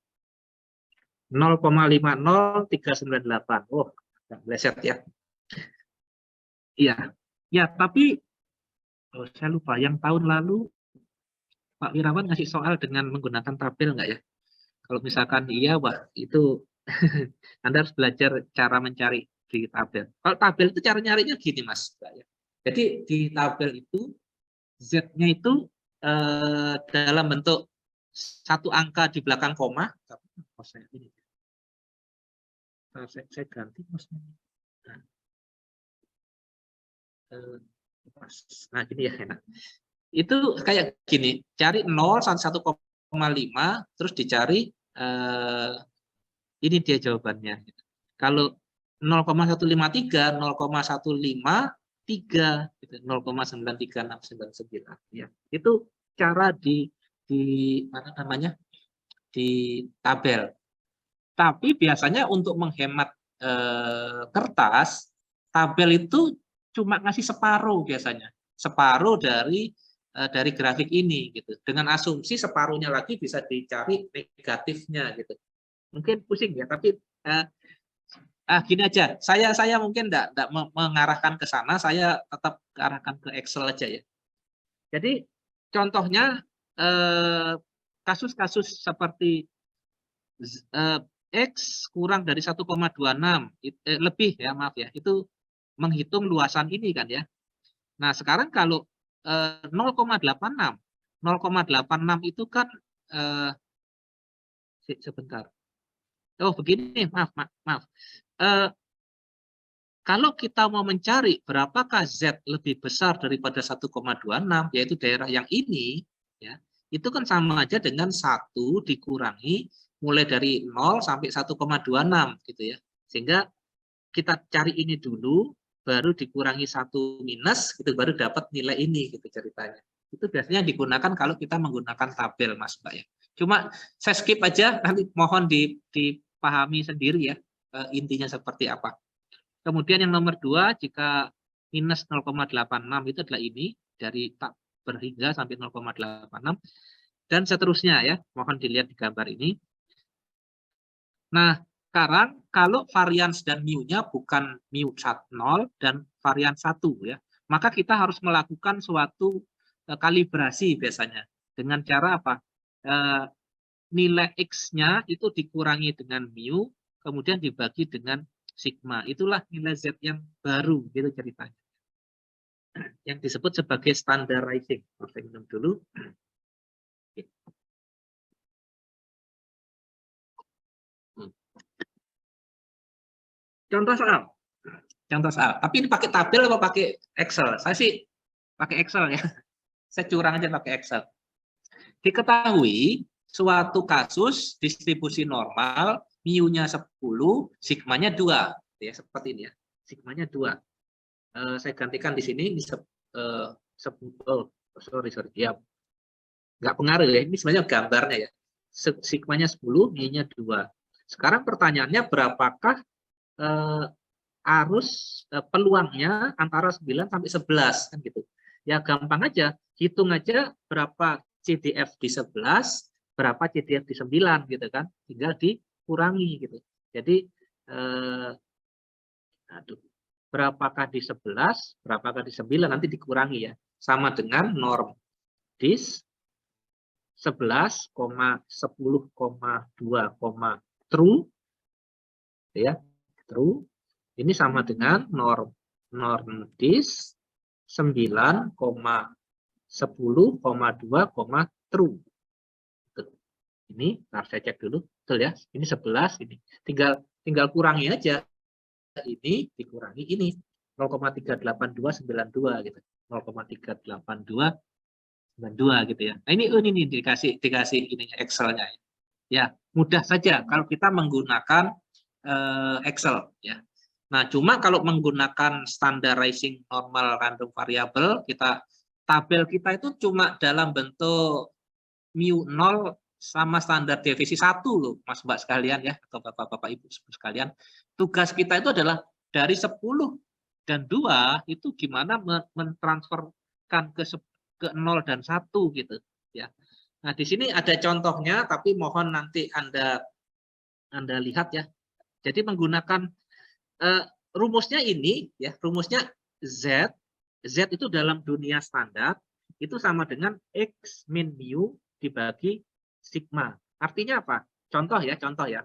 0,50398. Oh, meleset ya. Iya. Ya, tapi saya lupa yang tahun lalu Pak Wirawan ngasih soal dengan menggunakan tabel nggak ya? Kalau misalkan iya, wah itu Anda harus belajar cara mencari di tabel. Kalau tabel itu cara nyarinya gini, Mas. Jadi di tabel itu Z-nya itu dalam bentuk satu angka di belakang koma. Saya ganti maksudnya. Nah, gini ya enak. Itu kayak gini, cari 0 sampai 1,5 terus dicari ini dia jawabannya. Kalau 0,153, 0,153 gitu, 0,93699 ya. Itu cara di mana namanya? Di tabel. Tapi biasanya untuk menghemat kertas, tabel itu cuma ngasih separuh biasanya. Separuh dari grafik ini gitu. Dengan asumsi separuhnya lagi bisa dicari negatifnya gitu. Mungkin pusing ya, tapi gini aja. Saya mungkin enggak mengarahkan ke sana, saya tetap arahkan ke Excel aja ya. Jadi contohnya kasus-kasus seperti X kurang dari 1,26 lebih ya, maaf ya, itu menghitung luasan ini kan ya. Nah, sekarang kalau 0,86 itu kan sebentar. Oh, begini, maaf. Kalau kita mau mencari berapakah Z lebih besar daripada 1,26, yaitu daerah yang ini, ya, itu kan sama aja dengan 1 dikurangi mulai dari 0 sampai 1,26 gitu ya. Sehingga kita cari ini dulu, baru dikurangi 1 minus, gitu, baru dapat nilai ini gitu ceritanya. Itu biasanya digunakan kalau kita menggunakan tabel, Mas Mbak ya. Cuma saya skip aja, nanti mohon dipahami sendiri ya intinya seperti apa. Kemudian yang nomor 2, jika minus 0,86 itu adalah ini, dari tak berhingga sampai 0,86, dan seterusnya ya, mohon dilihat di gambar ini. Nah, sekarang kalau varians dan mu-nya bukan mu 0 dan varian 1 ya, maka kita harus melakukan suatu kalibrasi biasanya. Dengan cara apa? Nilai X-nya itu dikurangi dengan mu, kemudian dibagi dengan sigma. Itulah nilai Z yang baru, gitu ceritanya. Yang disebut sebagai standarizing. Saya minum dulu. Contoh soal. Contoh soal. Tapi ini pakai tabel atau pakai Excel? Saya sih pakai Excel ya. Saya curang aja pakai Excel. Diketahui suatu kasus distribusi normal, mu-nya 10, sigmanya 2. Ya, seperti ini ya. Sigmanya 2. Saya gantikan di sini. Ini sorry. Ya, nggak pengaruh ya. Ini sebenarnya gambarnya ya. Sigmanya 10, mu-nya 2. Sekarang pertanyaannya berapakah arus peluangnya antara 9 sampai 11 kan gitu. Ya gampang aja, hitung aja berapa CDF di 11, berapa CDF di 9 gitu kan. Tinggal dikurangi gitu. Jadi berapakah di 11, berapakah di 9 nanti dikurangi ya. Sama dengan norm dis 11,10,2, true ya, true. Ini sama dengan norm dis 9,10,2, true. Ini harus saya cek dulu, betul ya. Ini 11, ini tinggal kurangi aja. Ini dikurangi ini 0,38292 gitu. 0,38292 gitu ya. Nah, ini dikasih ini Excel-nya. Ya, mudah saja kalau kita menggunakan Excel ya. Nah, cuma kalau menggunakan standarizing normal random variable, tabel kita itu cuma dalam bentuk mu 0 sama standar deviasi 1 loh, Mas Mbak sekalian ya, atau Bapak-bapak Ibu sekalian. Tugas kita itu adalah dari 10 dan 2 itu gimana mentransferkan ke 0 dan 1 gitu ya. Nah, di sini ada contohnya, tapi mohon nanti Anda lihat ya. Jadi menggunakan rumusnya ini ya, rumusnya Z itu dalam dunia standar itu sama dengan X min mu dibagi sigma. Artinya apa? Contoh ya.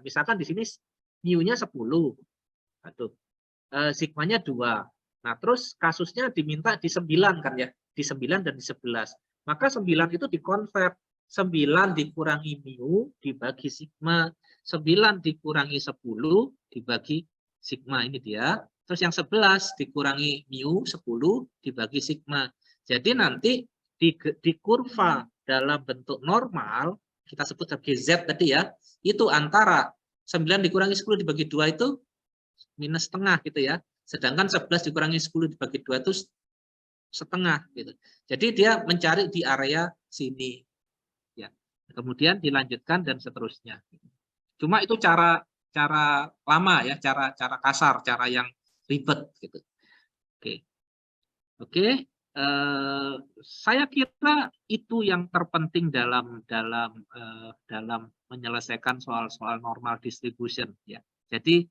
Misalkan di sini mu-nya 10. Aduh. Sigmanya 2. Nah, terus kasusnya diminta di 9 kan ya, di 9 dan di 11. Maka 9 itu dikonvert, 9 dikurangi mu dibagi sigma, 9 dikurangi 10 dibagi sigma, ini dia. Terus yang 11 dikurangi mu 10 dibagi sigma. Jadi nanti di kurva dalam bentuk normal, kita sebut sebagai Z tadi ya, itu antara 9 dikurangi 10 dibagi 2 itu minus setengah gitu ya. Sedangkan 11 dikurangi 10 dibagi 2 itu setengah gitu. Jadi dia mencari di area sini. Ya. Kemudian dilanjutkan dan seterusnya. Cuma itu cara lama ya, cara kasar, cara yang ribet gitu. Oke. Oke. Saya kira itu yang terpenting dalam menyelesaikan soal-soal normal distribution ya. Jadi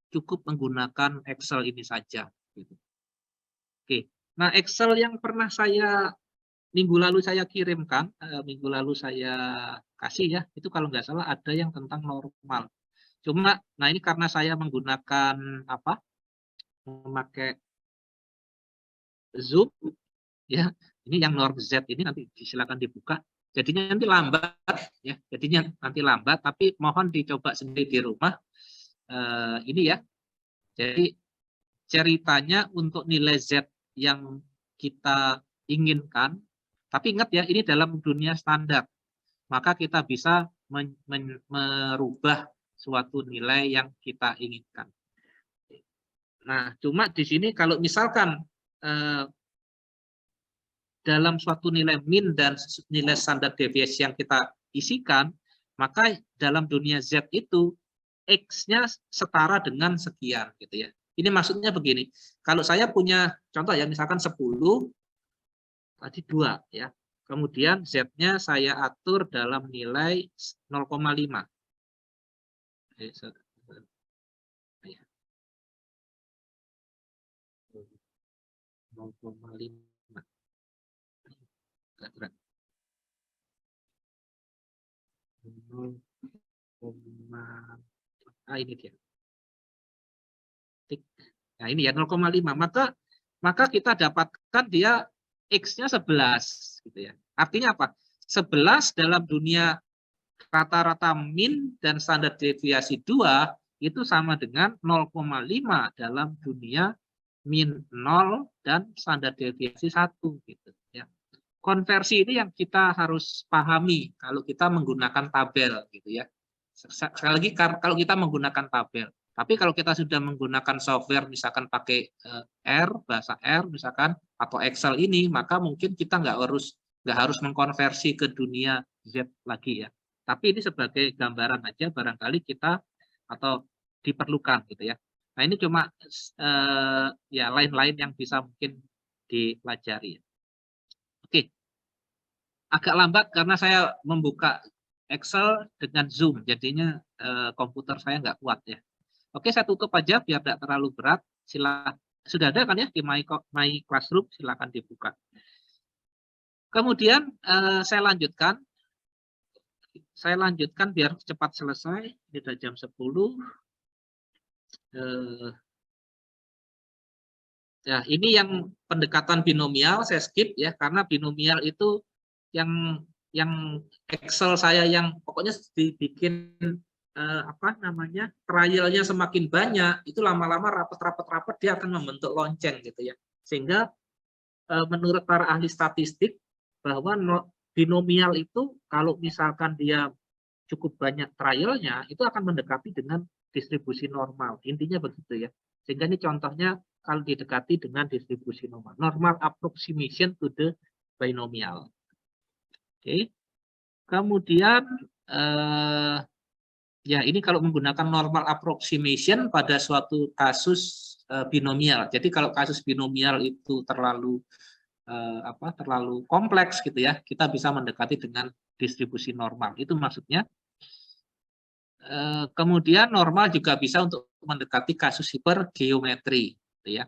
cukup menggunakan Excel ini saja. Gitu. Oke, nah Excel yang pernah minggu lalu saya kirimkan, minggu lalu saya kasih ya, itu kalau nggak salah ada yang tentang normal. Cuma, nah ini karena saya menggunakan memakai Zoom, ya, ini yang norm Z ini nanti silakan dibuka. Jadinya nanti lambat, ya, tapi mohon dicoba sendiri di rumah. Ini ya, jadi ceritanya untuk nilai Z yang kita inginkan, tapi ingat ya, ini dalam dunia standar, maka kita bisa merubah suatu nilai yang kita inginkan. Nah, cuma di sini kalau misalkan dalam suatu nilai min dan nilai standar deviasi yang kita isikan, maka dalam dunia Z itu X-nya setara dengan sekian gitu ya. Ini maksudnya begini, kalau saya punya contoh ya, misalkan 10, tadi 2 ya. Kemudian Z-nya saya atur dalam nilai 0,5. 0,5. Ini dia. Nah, ini ya 0,5. Maka kita dapatkan dia X-nya 11 gitu ya. Artinya apa? 11 dalam dunia rata-rata min dan standar deviasi 2 itu sama dengan 0,5 dalam dunia min 0 dan standar deviasi 1 gitu ya. Konversi ini yang kita harus pahami kalau kita menggunakan tabel gitu ya. Sekali lagi kalau kita menggunakan tabel. Tapi kalau kita sudah menggunakan software misalkan pakai bahasa R misalkan atau Excel ini, maka mungkin kita nggak harus mengkonversi ke dunia Z lagi ya. Tapi ini sebagai gambaran aja barangkali kita atau diperlukan gitu ya. Nah ini cuma ya lain-lain yang bisa mungkin dipelajari. Oke, agak lambat karena saya membuka Excel dengan Zoom, jadinya komputer saya nggak kuat ya. Oke, saya tutup aja biar tidak terlalu berat. Sudah ada kan ya di My Classroom, silakan dibuka. Kemudian saya lanjutkan biar cepat selesai. Ini sudah jam 10. Ya, ini yang pendekatan binomial saya skip ya karena binomial itu yang Excel saya yang pokoknya dibikin trialnya semakin banyak, itu lama-lama rapat dia akan membentuk lonceng gitu ya. Sehingga menurut para ahli statistik bahwa binomial itu kalau misalkan dia cukup banyak trialnya itu akan mendekati dengan distribusi normal. Intinya begitu ya. Sehingga ini contohnya kalau didekati dengan distribusi normal. Normal approximation to the binomial. Oke. Kemudian ya ini kalau menggunakan normal approximation pada suatu kasus binomial. Jadi kalau kasus binomial itu terlalu kompleks gitu ya, kita bisa mendekati dengan distribusi normal. Itu maksudnya. Kemudian normal juga bisa untuk mendekati kasus hipergeometri gitu ya.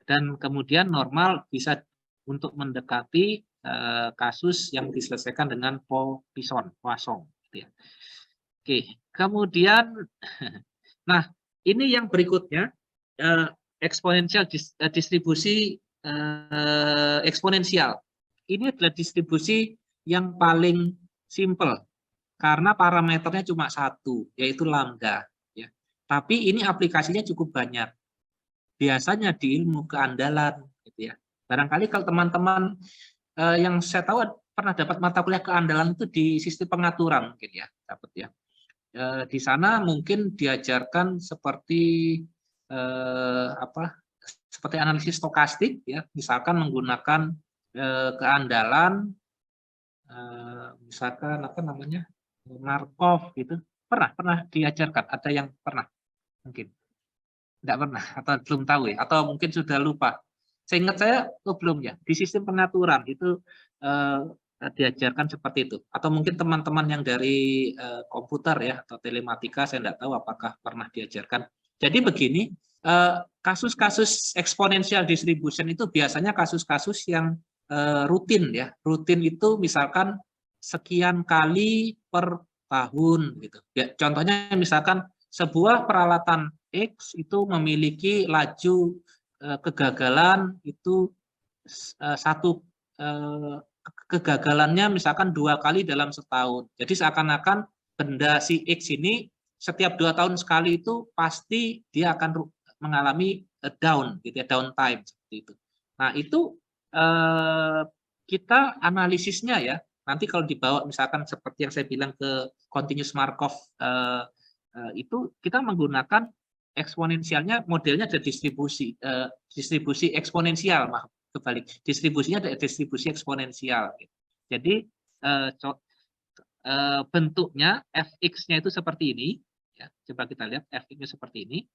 Dan kemudian normal bisa untuk mendekati kasus yang diselesaikan dengan Poisson gitu ya. Oke, kemudian nah, ini yang berikutnya eksponensial distribusi eksponensial. Ini adalah distribusi yang paling simple karena parameternya cuma satu, yaitu lambda. Ya. Tapi ini aplikasinya cukup banyak. Biasanya di ilmu keandalan, gitu ya. Barangkali kalau teman-teman yang saya tahu pernah dapat mata kuliah keandalan itu di sistem pengaturan, mungkin ya, dapat ya. Di sana mungkin diajarkan seperti seperti analisis stokastik, ya, misalkan menggunakan keandalan, misalkan Markov gitu, pernah diajarkan? Ada yang pernah? Mungkin tidak pernah atau belum tahu ya, atau mungkin sudah lupa. Seingat saya belum ya. Di sistem pengaturan itu diajarkan seperti itu. Atau mungkin teman-teman yang dari komputer ya atau telematika, saya tidak tahu apakah pernah diajarkan. Jadi begini, kasus-kasus exponential distribution itu biasanya kasus-kasus yang rutin ya. Rutin itu misalkan sekian kali per tahun gitu. Ya, contohnya misalkan sebuah peralatan X itu memiliki laju kegagalan itu satu kegagalannya misalkan 2 kali dalam setahun. Jadi seakan-akan benda si X ini setiap 2 tahun sekali itu pasti dia akan mengalami down, gitu ya, downtime seperti itu. Nah itu kita analisisnya ya. Nanti kalau dibawa misalkan seperti yang saya bilang ke continuous Markov itu kita menggunakan eksponensialnya, modelnya ada distribusi eksponensial, kebalik, distribusinya ada distribusi eksponensial. Jadi bentuknya fx-nya itu seperti ini, ya, coba kita lihat fx-nya seperti ini.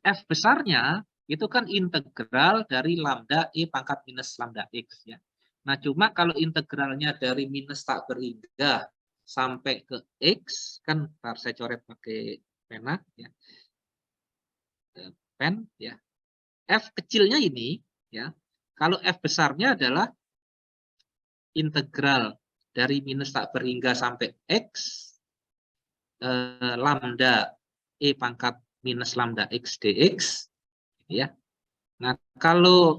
F besarnya itu kan integral dari lambda e pangkat minus lambda x ya. Nah, cuma kalau integralnya dari minus tak berhingga sampai ke x kan, ntar saya coret pakai pena ya. Pen ya. F kecilnya ini ya. Kalau F besarnya adalah integral dari minus tak berhingga sampai x lambda e pangkat minus lambda X dx, ya. Nah, kalau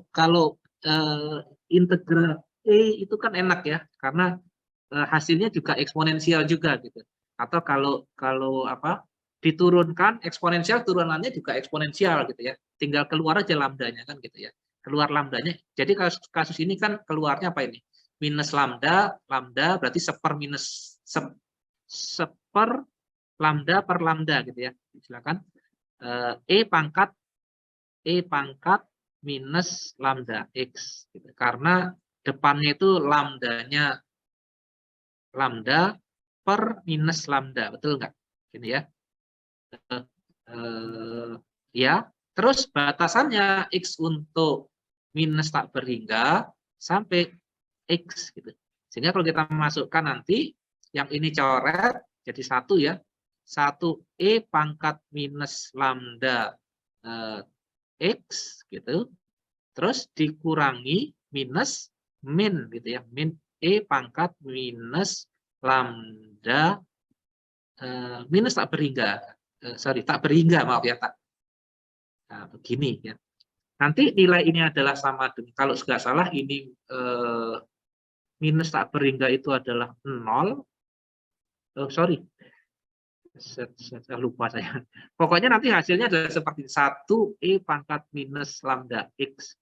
integral E itu kan enak ya, karena hasilnya juga eksponensial juga gitu. Atau kalau apa diturunkan eksponensial, turunannya juga eksponensial gitu ya. Tinggal keluar aja lambdanya kan gitu ya. Keluar lambdanya. Jadi kasus ini kan keluarnya apa ini? Minus lambda, lambda berarti seper minus seper lambda per lambda gitu ya. Silakan. E pangkat minus lambda X gitu. Karena depannya itu lambdanya lambda per minus lambda, betul nggak? Gini ya. Ya, terus batasannya X untuk minus tak berhingga sampai X gitu. Sehingga kalau kita masukkan nanti yang ini coret jadi 1 ya. 1E pangkat minus lambda X gitu. Terus dikurangi minus min gitu ya. Min E pangkat minus lambda minus tak berhingga. Sorry, tak berhingga, maaf ya, tak. Nah, begini ya. Nanti nilai ini adalah sama dengan, kalau nggak salah ini minus tak berhingga itu adalah 0. Sorry, saya lupa saya. Pokoknya nanti hasilnya adalah seperti 1E pangkat minus lambda X.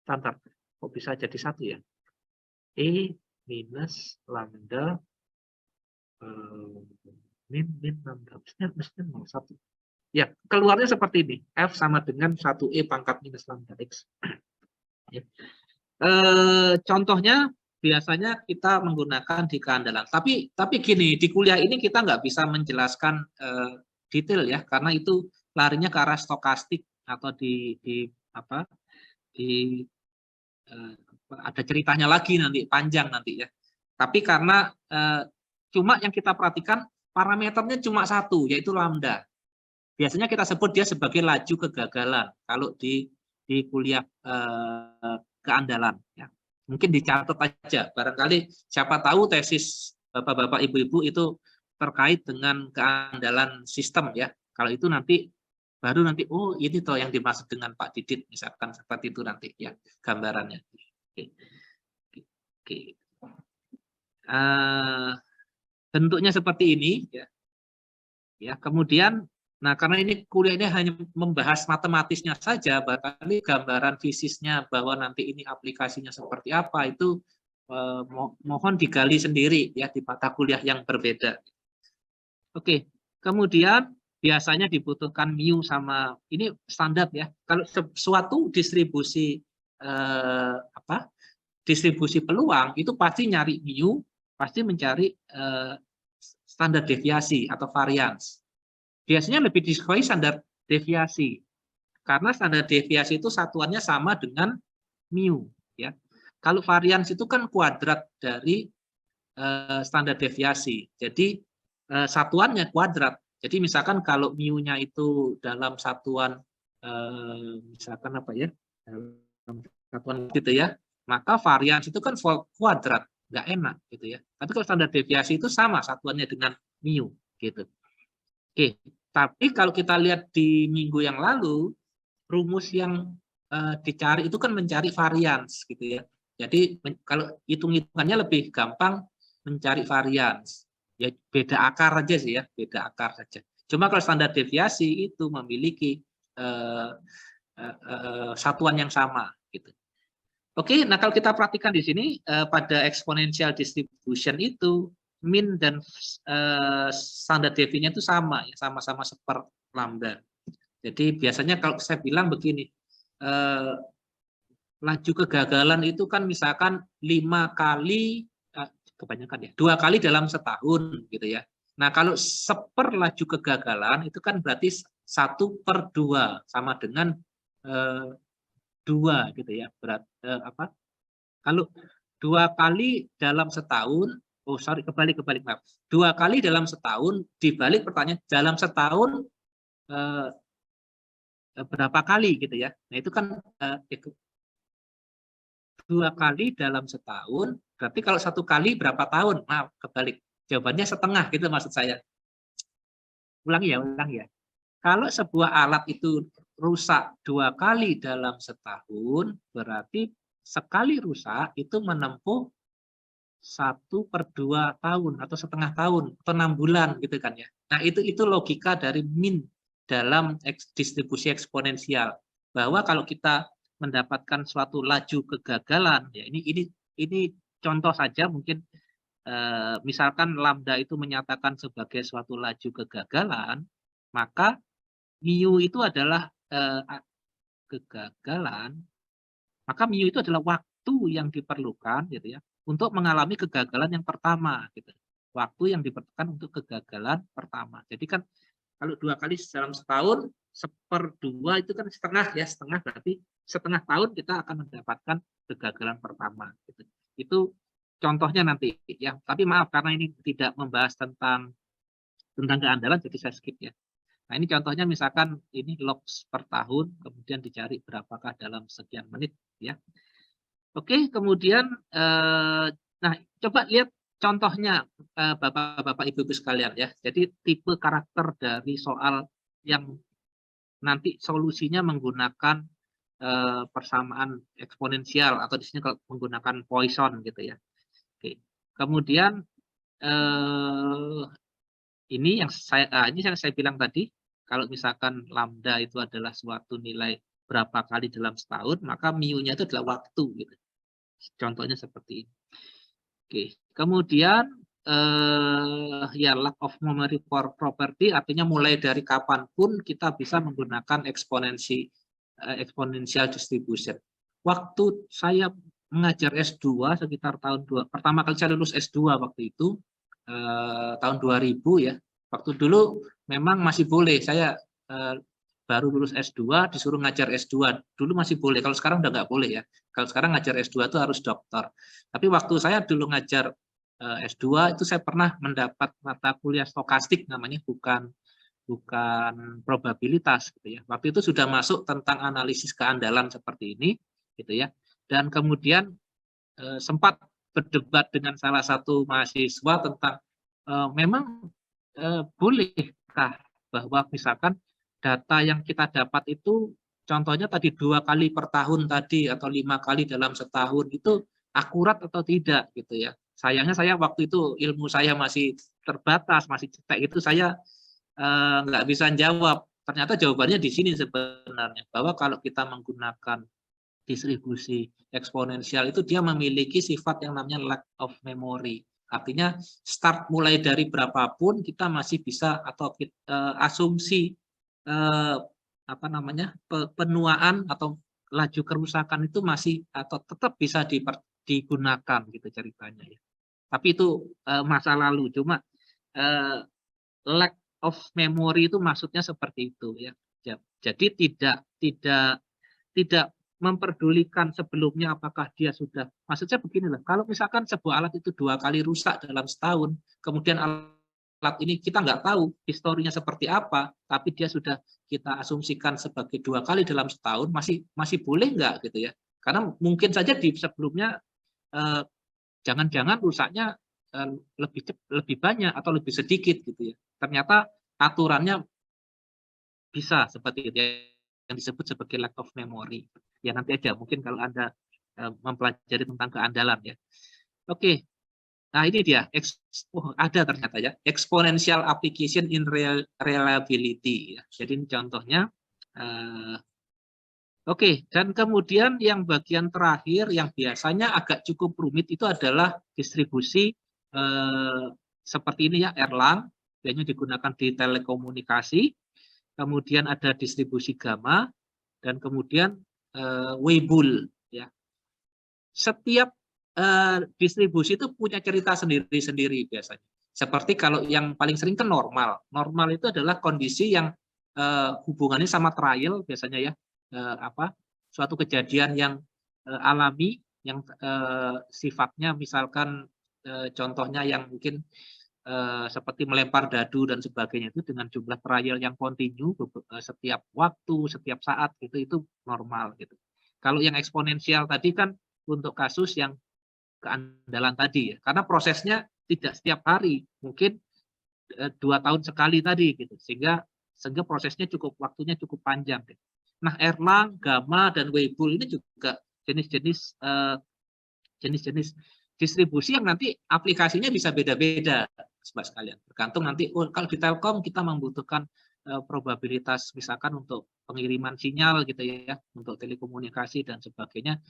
Tantar, kok bisa jadi 1 ya? E minus lambda min lambda. Mestinya 1. Ya, keluarnya seperti ini. F sama dengan 1E pangkat minus lambda X. Ya. Contohnya biasanya kita menggunakan di keandalan. Tapi gini, di kuliah ini kita nggak bisa menjelaskan detail ya, karena itu larinya ke arah stokastik atau ada ceritanya lagi nanti, panjang nanti ya. Tapi karena cuma yang kita perhatikan parameternya cuma 1, yaitu lambda. Biasanya kita sebut dia sebagai laju kegagalan kalau di kuliah keandalan ya. Mungkin dicatat aja, barangkali siapa tahu tesis bapak-bapak ibu-ibu itu terkait dengan keandalan sistem ya. Kalau itu nanti baru nanti oh ini toh yang dimaksud dengan Pak Didit, misalkan seperti itu nanti ya gambarannya. Oke. Bentuknya seperti ini ya. Ya, kemudian nah karena ini kuliah ini hanya membahas matematisnya saja, barangkali gambaran fisisnya bahwa nanti ini aplikasinya seperti apa itu mohon digali sendiri ya di mata kuliah yang berbeda. Oke, kemudian biasanya dibutuhkan mu sama ini standar ya. Kalau suatu distribusi distribusi peluang itu pasti nyari mu, pasti mencari standar deviasi atau varians. Biasanya lebih disukai standar deviasi, karena standar deviasi itu satuannya sama dengan mu. Ya. Kalau varians itu kan kuadrat dari standar deviasi, jadi satuannya kuadrat. Jadi misalkan kalau mu-nya itu dalam satuan, misalkan apa ya, dalam satuan gitu ya, maka varians itu kan kuadrat, nggak enak gitu ya. Tapi kalau standar deviasi itu sama satuannya dengan mu gitu. Oke, tapi kalau kita lihat di minggu yang lalu, rumus yang dicari itu kan mencari varians gitu ya. Jadi kalau hitung-hitungannya lebih gampang mencari varians. Ya beda akar aja sih ya, beda akar saja. Cuma kalau standar deviasi itu memiliki satuan yang sama gitu. Oke, nah kalau kita perhatikan di sini pada exponential distribution itu min dan standar deviasinya itu sama, ya, sama-sama seper lambda. Jadi biasanya kalau saya bilang begini, laju kegagalan itu kan misalkan 5 kali, kebanyakan ya, 2 kali dalam setahun gitu ya. Nah kalau seper laju kegagalan itu kan berarti 1/2 sama dengan 2 gitu ya. Kalau 2 kali dalam setahun, oh sorry kebalik maaf. 2 kali dalam setahun, dibalik pertanyaan dalam setahun berapa kali gitu ya. Nah itu kan 2 kali dalam setahun, berarti kalau 1 kali berapa tahun? Maaf kebalik. Jawabannya setengah gitu maksud saya. Ulangi ya. Kalau sebuah alat itu rusak 2 kali dalam setahun, berarti sekali rusak itu menempuh 1/2 tahun atau setengah tahun atau 6 bulan gitu kan ya. Nah itu logika dari min dalam distribusi eksponensial, bahwa kalau kita mendapatkan suatu laju kegagalan ya, ini contoh saja mungkin, misalkan lambda itu menyatakan sebagai suatu laju kegagalan, maka mu itu adalah kegagalan, maka mu itu adalah waktu yang diperlukan gitu ya untuk mengalami kegagalan yang pertama gitu. Waktu yang diperlukan untuk kegagalan pertama. Jadi kan kalau 2 kali dalam setahun, 1/2 itu kan setengah ya, setengah berarti setengah tahun kita akan mendapatkan kegagalan pertama gitu. Itu contohnya nanti ya. Tapi maaf karena ini tidak membahas tentang keandalan jadi saya skip ya. Nah, ini contohnya misalkan ini logs per tahun, kemudian dicari berapakah dalam sekian menit ya. Oke, kemudian nah coba lihat contohnya Bapak-bapak, Ibu-ibu sekalian ya. Jadi tipe karakter dari soal yang nanti solusinya menggunakan persamaan eksponensial atau di sini kalau menggunakan Poisson gitu ya. Oke. Kemudian ini yang saya bilang tadi, kalau misalkan lambda itu adalah suatu nilai berapa kali dalam setahun, maka mu-nya itu adalah waktu gitu. Contohnya seperti ini. Oke, kemudian ya lack of memory for property artinya mulai dari kapanpun kita bisa menggunakan exponential distribution. Waktu saya mengajar S2 sekitar pertama kali saya lulus S2 waktu itu tahun 2000 ya. Waktu dulu memang masih boleh saya baru lulus S2 disuruh ngajar S2. Dulu masih boleh, kalau sekarang udah nggak boleh ya. Kalau sekarang ngajar S2 itu harus doktor. Tapi waktu saya dulu ngajar S2 itu saya pernah mendapat mata kuliah stokastik namanya, bukan probabilitas gitu ya. Waktu itu sudah masuk tentang analisis keandalan seperti ini gitu ya. Dan kemudian sempat berdebat dengan salah satu mahasiswa tentang memang bolehkah bahwa misalkan data yang kita dapat itu contohnya tadi 2 kali per tahun tadi atau 5 kali dalam setahun itu akurat atau tidak gitu ya. Sayangnya saya waktu itu ilmu saya masih terbatas, masih cetek, itu saya nggak bisa jawab. Ternyata jawabannya di sini sebenarnya, bahwa kalau kita menggunakan distribusi eksponensial itu dia memiliki sifat yang namanya lack of memory. Artinya start mulai dari berapapun kita masih bisa atau asumsi penuaan atau laju kerusakan itu masih atau tetap bisa digunakan gitu ceritanya ya. Tapi itu masa lalu, cuma lack of memory itu maksudnya seperti itu ya. Jadi tidak memperdulikan sebelumnya apakah dia sudah, maksudnya beginilah, kalau misalkan sebuah alat itu 2 kali rusak dalam setahun, kemudian alat ini kita nggak tahu historinya seperti apa, tapi dia sudah kita asumsikan sebagai 2 kali dalam setahun, masih boleh nggak gitu ya? Karena mungkin saja di sebelumnya jangan-jangan rusaknya lebih banyak atau lebih sedikit gitu ya. Ternyata aturannya bisa seperti itu yang disebut sebagai lack of memory. Ya nanti aja mungkin kalau Anda mempelajari tentang keandalan ya. Oke. Nah, ini dia ada ternyata ya, exponential application in reliability ya. Jadi ini contohnya. Oke, dan kemudian yang bagian terakhir yang biasanya agak cukup rumit itu adalah distribusi seperti ini ya, Erlang, biasanya digunakan di telekomunikasi. Kemudian ada distribusi gamma dan kemudian Weibull ya. Setiap distribusi itu punya cerita sendiri-sendiri biasanya. Seperti kalau yang paling sering kan normal. Normal itu adalah kondisi yang hubungannya sama trial biasanya ya. Suatu kejadian yang alami yang sifatnya misalkan contohnya yang mungkin seperti melempar dadu dan sebagainya itu dengan jumlah trial yang kontinu setiap waktu, setiap saat gitu, itu normal gitu. Kalau yang eksponensial tadi kan untuk kasus yang keandalan tadi ya, karena prosesnya tidak setiap hari, mungkin 2 tahun sekali tadi gitu, sehingga sehingga prosesnya waktunya cukup panjang. Nah, Erlang, Gamma, dan Weibull ini juga jenis-jenis distribusi yang nanti aplikasinya bisa beda-beda, Mbak sekalian. Tergantung nanti, kalau di Telkom kita membutuhkan probabilitas misalkan untuk pengiriman sinyal gitu ya, untuk telekomunikasi dan sebagainya.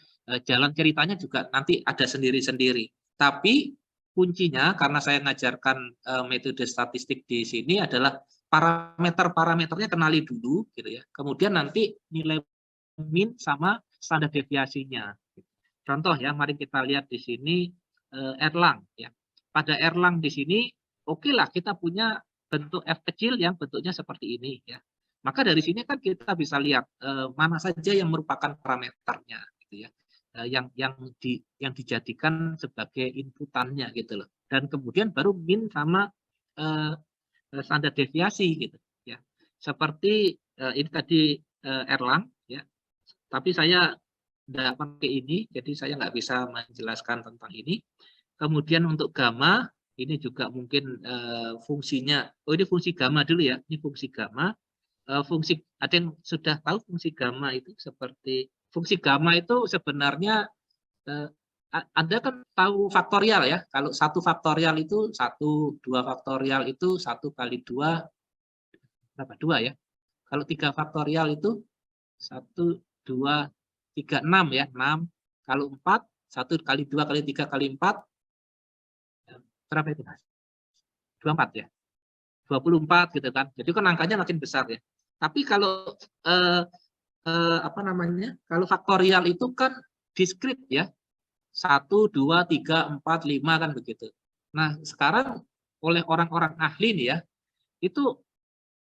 Jalan ceritanya juga nanti ada sendiri-sendiri. Tapi kuncinya, karena saya ngajarkan metode statistik di sini, adalah parameternya kenali dulu gitu ya. Kemudian nanti nilai min sama standar deviasinya. Contoh ya, mari kita lihat di sini Erlang ya. Pada Erlang di sini oke lah kita punya bentuk F kecil yang bentuknya seperti ini ya. Maka dari sini kan kita bisa lihat mana saja yang merupakan parameternya gitu ya. Yang dijadikan sebagai inputannya gitu loh. Dan kemudian baru min sama standar deviasi gitu ya. Seperti ini tadi Erlang ya. Tapi saya tidak pakai ini, jadi saya nggak bisa menjelaskan tentang ini. Kemudian untuk gamma, ini juga mungkin fungsinya, ini fungsi gamma dulu ya, ini fungsi gamma. Ada yang sudah tahu fungsi gamma itu seperti, fungsi gamma itu sebenarnya, Anda kan tahu faktorial ya, kalau 1 faktorial itu 1, 2 faktorial itu 1 kali 2, berapa? 2 ya. Kalau 3 faktorial itu 1, 2, 3, 6 ya, 6. Kalau 4, 1 kali 2 kali 3 kali 4, berapa itu Mas? 24 ya? 24 gitu kan. Jadi kan angkanya makin besar ya. Tapi kalau kalau faktorial itu kan diskrit ya. 1, 2, 3, 4, 5 kan begitu. Nah, sekarang oleh orang-orang ahli nih ya, itu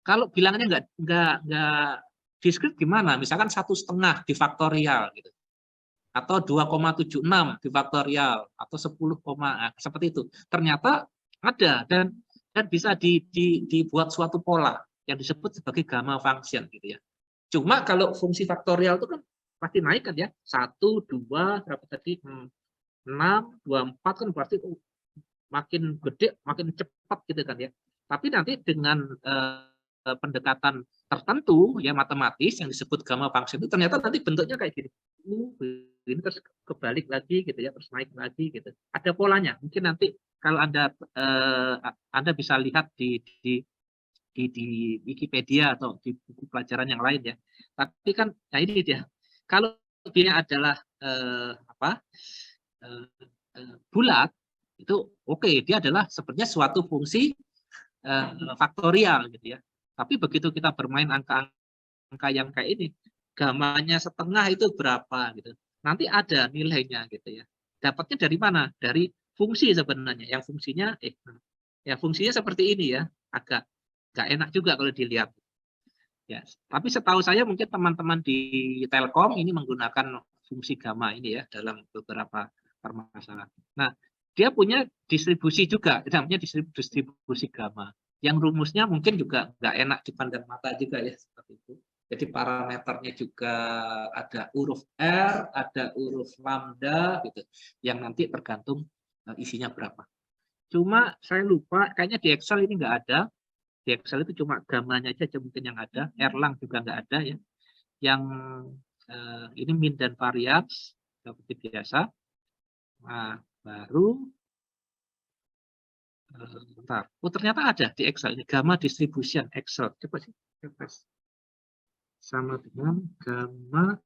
kalau bilangannya nggak diskrit gimana? Misalkan 1,5 difaktorial gitu. Atau 2,76 difaktorial atau 10, seperti itu. Ternyata ada dan bisa dibuat suatu pola yang disebut sebagai gamma function gitu ya. Cuma kalau fungsi faktorial itu kan pasti naik kan ya. 1, 2, berapa tadi? 6, 24 kan berarti makin gede, makin cepat gitu kan ya. Tapi nanti dengan pendekatan tertentu ya matematis yang disebut gamma function itu ternyata nanti bentuknya kayak gini. Ini terus kebalik lagi gitu ya, terus naik lagi gitu. Ada polanya. Mungkin nanti kalau Anda bisa lihat di Wikipedia atau di buku pelajaran yang lain ya. Tapi kan, nah ini dia. Kalau dia adalah bulat, itu oke, dia adalah sebenarnya suatu fungsi faktorial gitu ya. Tapi begitu kita bermain angka yang kayak ini, gamanya setengah itu berapa gitu. Nanti ada nilainya gitu ya. Dapatnya dari mana? Dari fungsi sebenarnya. Yang fungsinya fungsinya seperti ini ya. Agak nggak enak juga kalau dilihat. Ya, tapi setahu saya mungkin teman-teman di Telkom ini menggunakan fungsi gamma ini ya dalam beberapa permasalahan. Nah, dia punya distribusi juga, namanya distribusi gamma. Yang rumusnya mungkin juga nggak enak dipandang mata juga ya seperti itu. Jadi parameternya juga ada huruf R, ada huruf lambda gitu, yang nanti tergantung isinya berapa. Cuma saya lupa, kayaknya di Excel ini nggak ada. Di Excel itu cuma gamanya aja mungkin yang ada. Erlang juga nggak ada ya. Yang ini min dan varians seperti biasa. Nah, baru bentar. Oh, ternyata ada di Excel ini gamma distribution Excel. Coba sih. Sama dengan gamma,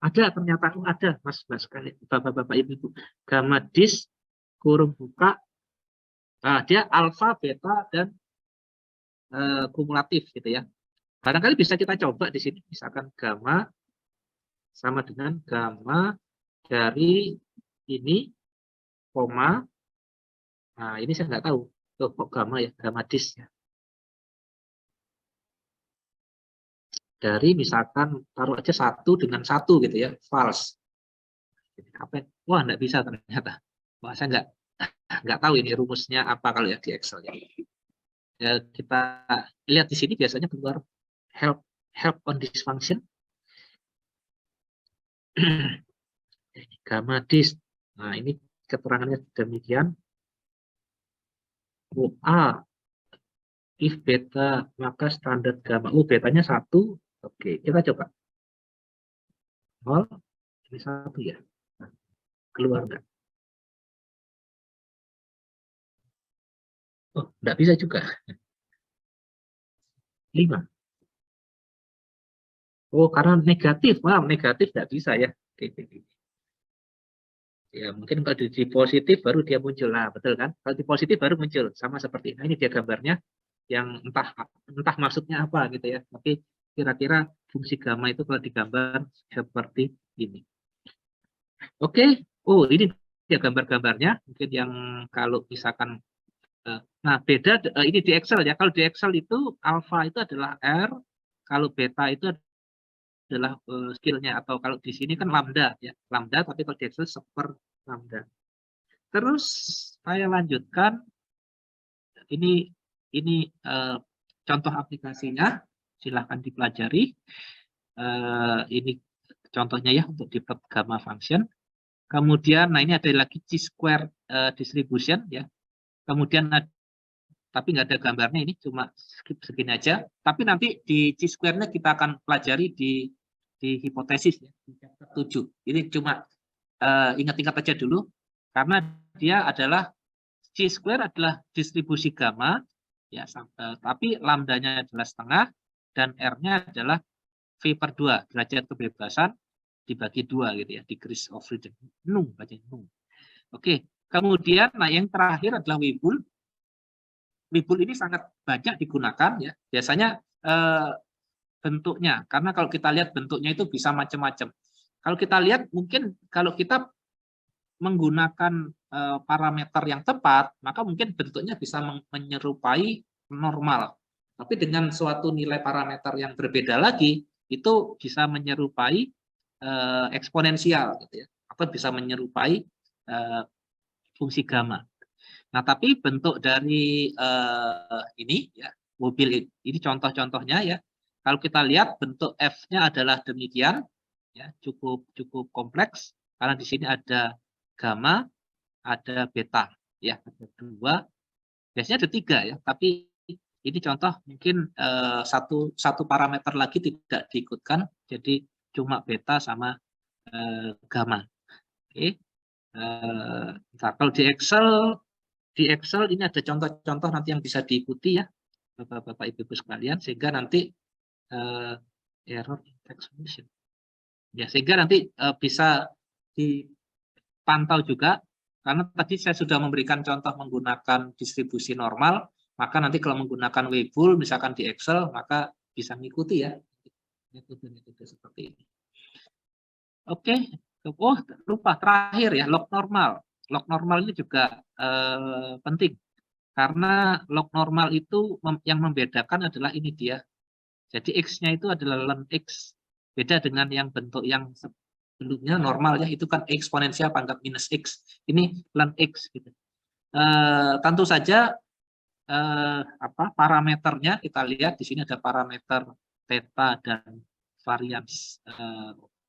ada ternyata ada Mas sekali. Bapak-bapak Ibu. Gamma dis kurung buka. Nah, dia alfa, beta dan kumulatif gitu ya. Barangkali bisa kita coba di sini, misalkan gamma sama dengan gamma dari ini, koma, nah ini saya nggak tahu, kok gamma ya, gamma dis ya. Dari misalkan taruh aja 1 dengan 1 gitu ya, false. Apa? Wah, nggak bisa ternyata. Wah, saya nggak tahu ini rumusnya apa kalau ya di Excel ya. Ya, kita lihat di sini biasanya keluar help on this function. Gamma dis. Nah, ini keterangannya demikian. OA If beta, maka standar gamma. Betanya 1. Oke, kita coba. 0, ini 1 ya. Nah, keluar enggak? Oh, enggak bisa juga. 5. Oh, karena negatif. Maaf, negatif enggak bisa ya. Oke, oke. Ya, mungkin kalau di positif baru dia muncul. Nah, betul kan? Kalau di positif baru muncul. Sama seperti ini. Nah, ini dia gambarnya yang entah maksudnya apa gitu ya. Tapi kira-kira fungsi gamma itu kalau digambar seperti ini. Oke. Oh, ini dia gambar-gambarnya. Mungkin yang kalau misalkan nah, beda ini di Excel ya. Kalau di Excel itu alpha itu adalah R, kalau beta itu adalah skillnya, atau kalau di sini kan lambda ya. Lambda, tapi kalau di Excel seper lambda. Terus saya lanjutkan, ini contoh aplikasinya, silahkan dipelajari. Ini contohnya ya untuk develop gamma function. Kemudian, nah ini ada lagi chi-square distribution ya. Kemudian tapi nggak ada gambarnya, ini cuma skip segini aja. Tapi nanti di chi-square-nya kita akan pelajari di hipotesis ya, di chapter 7. Ini cuma ingat-ingat aja dulu, karena dia adalah chi-square adalah distribusi gamma ya, tapi lambdanya adalah setengah dan R-nya adalah V/2, derajat kebebasan dibagi 2 gitu ya, degrees of freedom. Bacanya nung. Oke, kemudian nah yang terakhir adalah Weibull. Weibull ini sangat banyak digunakan ya. Biasanya bentuknya, karena kalau kita lihat bentuknya itu bisa macam-macam. Kalau kita lihat, mungkin kalau kita menggunakan parameter yang tepat, maka mungkin bentuknya bisa menyerupai normal. Tapi dengan suatu nilai parameter yang berbeda lagi, itu bisa menyerupai eksponensial gitu ya, atau bisa menyerupai fungsi gamma. Nah, tapi bentuk dari ini ya, mobil ini contoh-contohnya ya. Kalau kita lihat bentuk F-nya adalah demikian ya, cukup kompleks karena di sini ada gamma, ada beta ya, ada 2. Biasanya ada 3 ya, tapi ini contoh mungkin satu parameter lagi tidak diikutkan, jadi cuma beta sama gamma. Oke. Kalau di Excel ini ada contoh-contoh nanti yang bisa diikuti ya, Bapak Ibu sekalian, sehingga nanti error expression ya, sehingga nanti bisa dipantau juga, karena tadi saya sudah memberikan contoh menggunakan distribusi normal, maka nanti kalau menggunakan Weibull misalkan di Excel, maka bisa mengikuti ya metode seperti ini. Oke. Oh, lupa terakhir ya, log normal. Log normal ini juga penting, karena log normal itu yang membedakan adalah ini dia. Jadi X-nya itu adalah ln X. Beda dengan yang bentuk yang sebelumnya normal ya, itu kan eksponensial pangkat minus X. Ini ln X gitu. Tentu saja parameternya kita lihat di sini ada parameter theta dan varians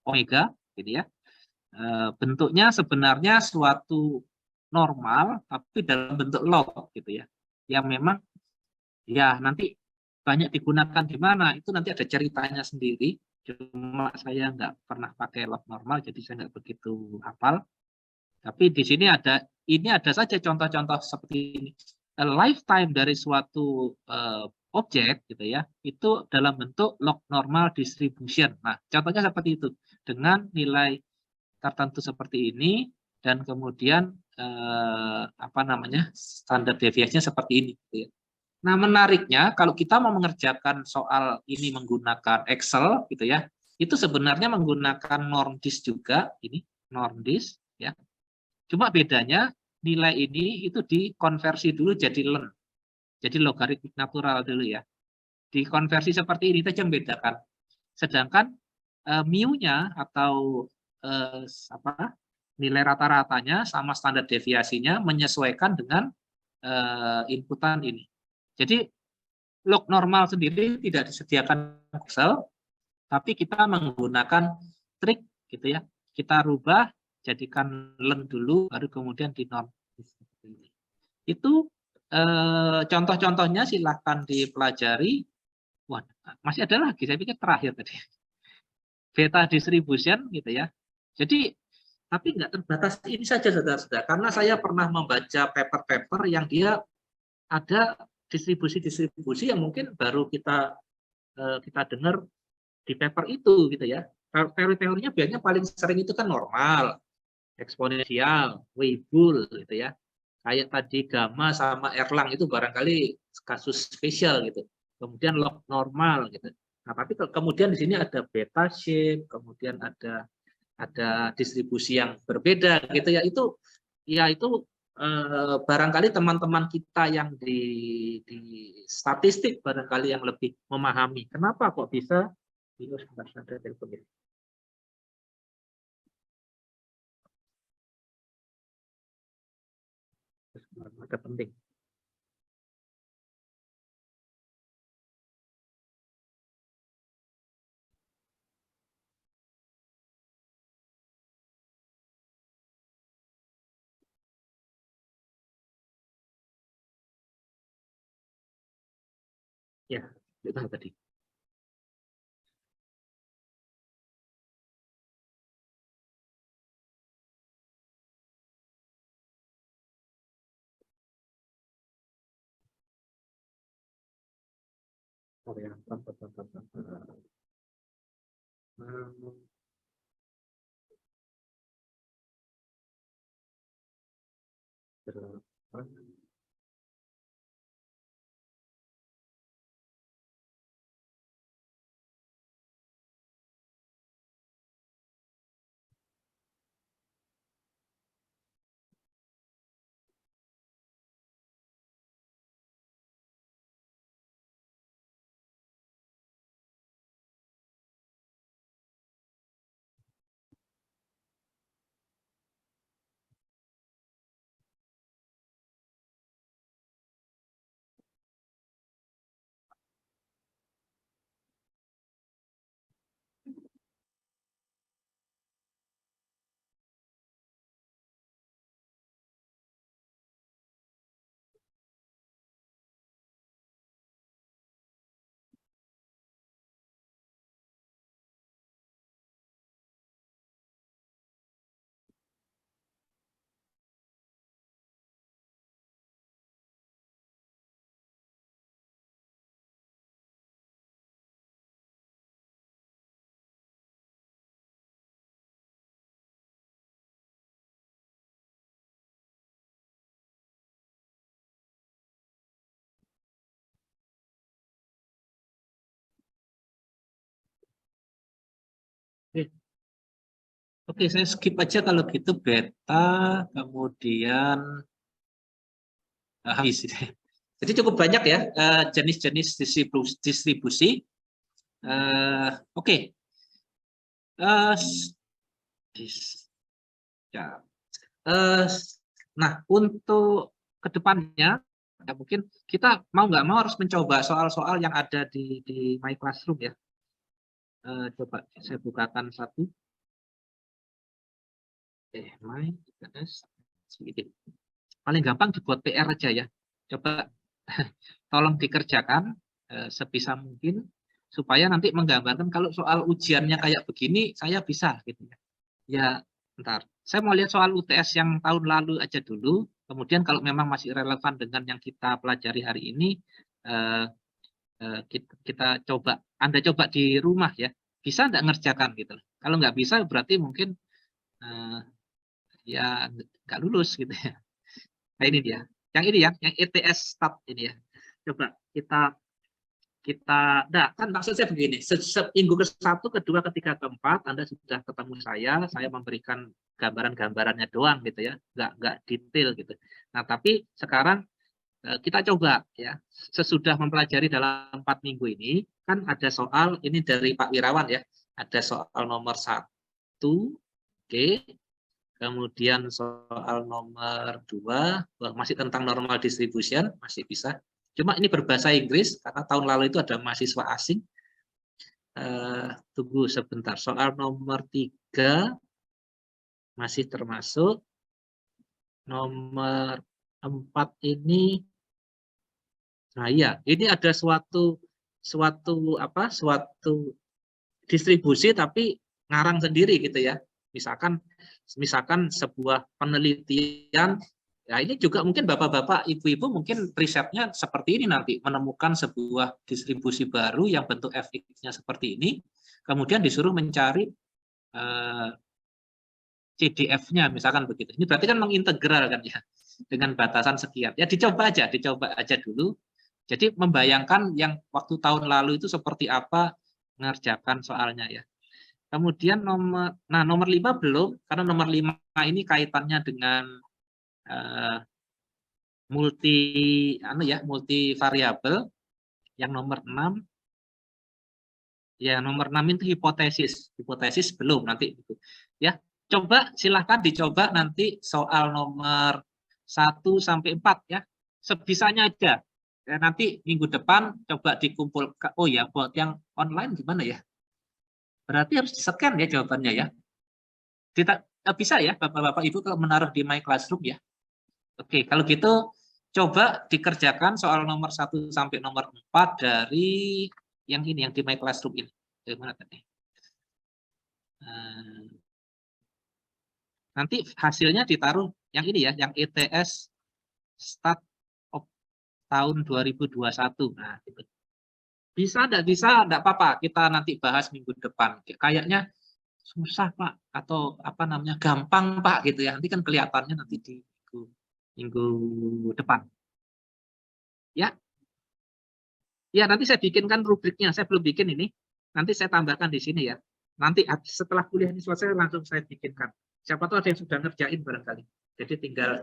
omega gitu ya. Bentuknya sebenarnya suatu normal tapi dalam bentuk log gitu ya, yang memang ya nanti banyak digunakan di mana itu nanti ada ceritanya sendiri, cuma saya nggak pernah pakai log normal jadi saya nggak begitu hafal. Tapi di sini ada saja contoh-contoh seperti ini. Lifetime dari suatu objek gitu ya, itu dalam bentuk log normal distribution. Nah, contohnya seperti itu dengan nilai tertentu seperti ini, dan kemudian standar deviasinya seperti ini gitu ya. Nah, menariknya kalau kita mau mengerjakan soal ini menggunakan Excel gitu ya, itu sebenarnya menggunakan NORMDIS juga, ini NORMDIS ya. Cuma bedanya nilai ini itu dikonversi dulu jadi ln. Jadi logaritmik natural dulu ya. Dikonversi seperti ini, itu yang membedakan. Sedangkan mu-nya atau nilai rata-ratanya sama standar deviasinya menyesuaikan dengan inputan ini. Jadi log normal sendiri tidak disediakan Excel, tapi kita menggunakan trik gitu ya. Kita rubah jadikan ln dulu, baru kemudian di norm. Itu contoh-contohnya silahkan dipelajari. Wah, masih ada lagi, saya pikir terakhir tadi. Beta distribution gitu ya. Jadi tapi nggak terbatas ini saja saudara-saudara, karena saya pernah membaca paper-paper yang dia ada distribusi-distribusi yang mungkin baru kita dengar di paper itu gitu ya. Teori-teorinya biasanya paling sering itu kan normal, eksponensial, Weibull gitu ya. Kayak tadi gamma sama Erlang itu barangkali kasus spesial gitu. Kemudian log normal gitu. Nah, tapi kemudian di sini ada beta shape, kemudian ada distribusi yang berbeda gitu ya. Itu barangkali teman-teman kita yang di statistik barangkali yang lebih memahami kenapa kok bisa ada telepon ya. Ada penting. Ya, itu tadi. Oh ya, Oke, saya skip aja kalau gitu beta, kemudian habis. Jadi cukup banyak ya jenis-jenis distribusi. Oke. Ya. Nah, untuk kedepannya, ya mungkin kita mau nggak mau harus mencoba soal-soal yang ada di My Classroom ya. Coba saya bukakan satu. My sedikit. Paling gampang dibuat PR aja ya. Coba tolong dikerjakan sebisa mungkin supaya nanti menggambarkan kalau soal ujiannya kayak begini saya bisa gitu ya. Ya, bentar. Saya mau lihat soal UTS yang tahun lalu aja dulu. Kemudian kalau memang masih relevan dengan yang kita pelajari hari ini, eh, kita coba, Anda coba di rumah ya. Bisa nggak ngerjakan gitu. Kalau nggak bisa berarti mungkin eh, ya nggak lulus gitu ya. Nah ini dia. Yang ini ya, yang ETS stat ini ya. Coba kita nah kan maksud saya begini, seminggu ke-1, ke-2, ke-3, ke-4 Anda sudah ketemu saya memberikan gambaran-gambarannya doang gitu ya, nggak detail gitu. Nah tapi sekarang kita coba ya, sesudah mempelajari dalam 4 minggu ini kan ada soal ini dari Pak Wirawan ya, ada soal nomor 1, oke. Kemudian soal nomor 2 masih tentang normal distribution, masih bisa. Cuma ini berbahasa Inggris, karena tahun lalu itu ada mahasiswa asing. Tunggu sebentar, soal nomor 3 masih termasuk. Nomor 4 ini Nah, iya, ini ada suatu distribusi tapi ngarang sendiri gitu ya. Misalkan sebuah penelitian, ya ini juga mungkin bapak-bapak, ibu-ibu mungkin risetnya seperti ini nanti, menemukan sebuah distribusi baru yang bentuk fx-nya seperti ini, kemudian disuruh mencari CDF-nya misalkan begitu. Ini berarti kan mengintegral kan ya, dengan batasan sekian. Ya dicoba aja dulu. Jadi membayangkan yang waktu tahun lalu itu seperti apa mengerjakan soalnya ya. Kemudian nomor 5 belum, karena nomor 5 ini kaitannya dengan multi variabel. Yang nomor 6 ya, nomor 6 itu hipotesis belum nanti gitu. Ya, coba silahkan dicoba nanti soal nomor 1 sampai 4 ya. Sebisanya aja. Ya, nanti minggu depan coba dikumpulkan. Oh ya, buat yang online gimana ya? Berarti harus di-scan ya jawabannya ya. Bisa ya Bapak-bapak Ibu kalau menaruh di My Classroom ya. Oke, kalau gitu coba dikerjakan soal nomor 1 sampai nomor 4 dari yang ini, yang di My Classroom ini. Bagaimana tadi? Nanti hasilnya ditaruh yang ini ya, yang ETS Stat of tahun 2021. Nah, gitu. Bisa, enggak apa-apa. Kita nanti bahas minggu depan. Kayaknya susah, Pak, atau apa namanya, gampang, Pak, gitu ya. Nanti kan kelihatannya nanti di minggu depan. Ya. Ya, nanti saya bikinkan rubriknya. Saya belum bikin ini. Nanti saya tambahkan di sini ya. Nanti setelah kuliah ini selesai langsung saya bikinkan. Siapa tahu ada yang sudah ngerjain barangkali. Jadi tinggal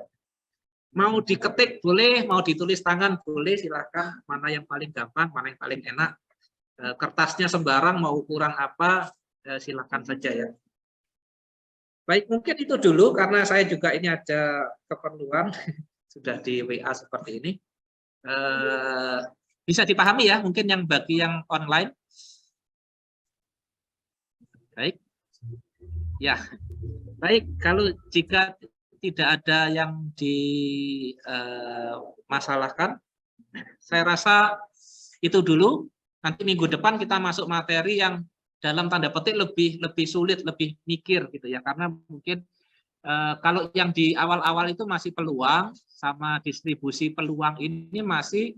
mau diketik boleh, mau ditulis tangan boleh, silakan. Mana yang paling gampang, mana yang paling enak. Kertasnya sembarang, mau ukuran apa, silakan saja ya. Baik, mungkin itu dulu karena saya juga ini ada keperluan sudah di WA seperti ini. Bisa dipahami ya, mungkin yang bagi yang online. Baik. Ya. Baik, kalau jika tidak ada yang dimasalahkan, saya rasa itu dulu. Nanti minggu depan kita masuk materi yang dalam tanda petik lebih sulit, lebih mikir gitu ya, karena mungkin kalau yang di awal-awal itu masih peluang sama distribusi peluang ini masih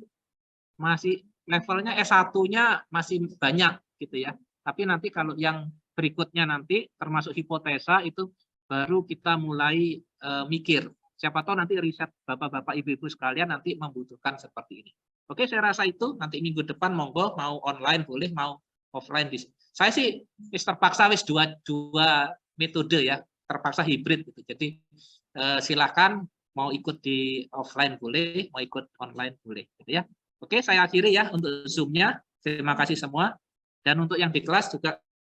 levelnya S1-nya masih banyak gitu ya. Tapi nanti kalau yang berikutnya nanti termasuk hipotesa itu baru kita mulai mikir. Siapa tahu nanti riset Bapak-bapak Ibu-ibu sekalian nanti membutuhkan seperti ini. Oke, saya rasa itu nanti minggu depan monggo mau online boleh, mau offline. Saya sih terpaksa dua metode ya, terpaksa hibrid gitu. Jadi silakan mau ikut di offline boleh, mau ikut online boleh gitu ya. Oke, saya akhiri ya untuk Zoom-nya. Terima kasih semua. Dan untuk yang di kelas juga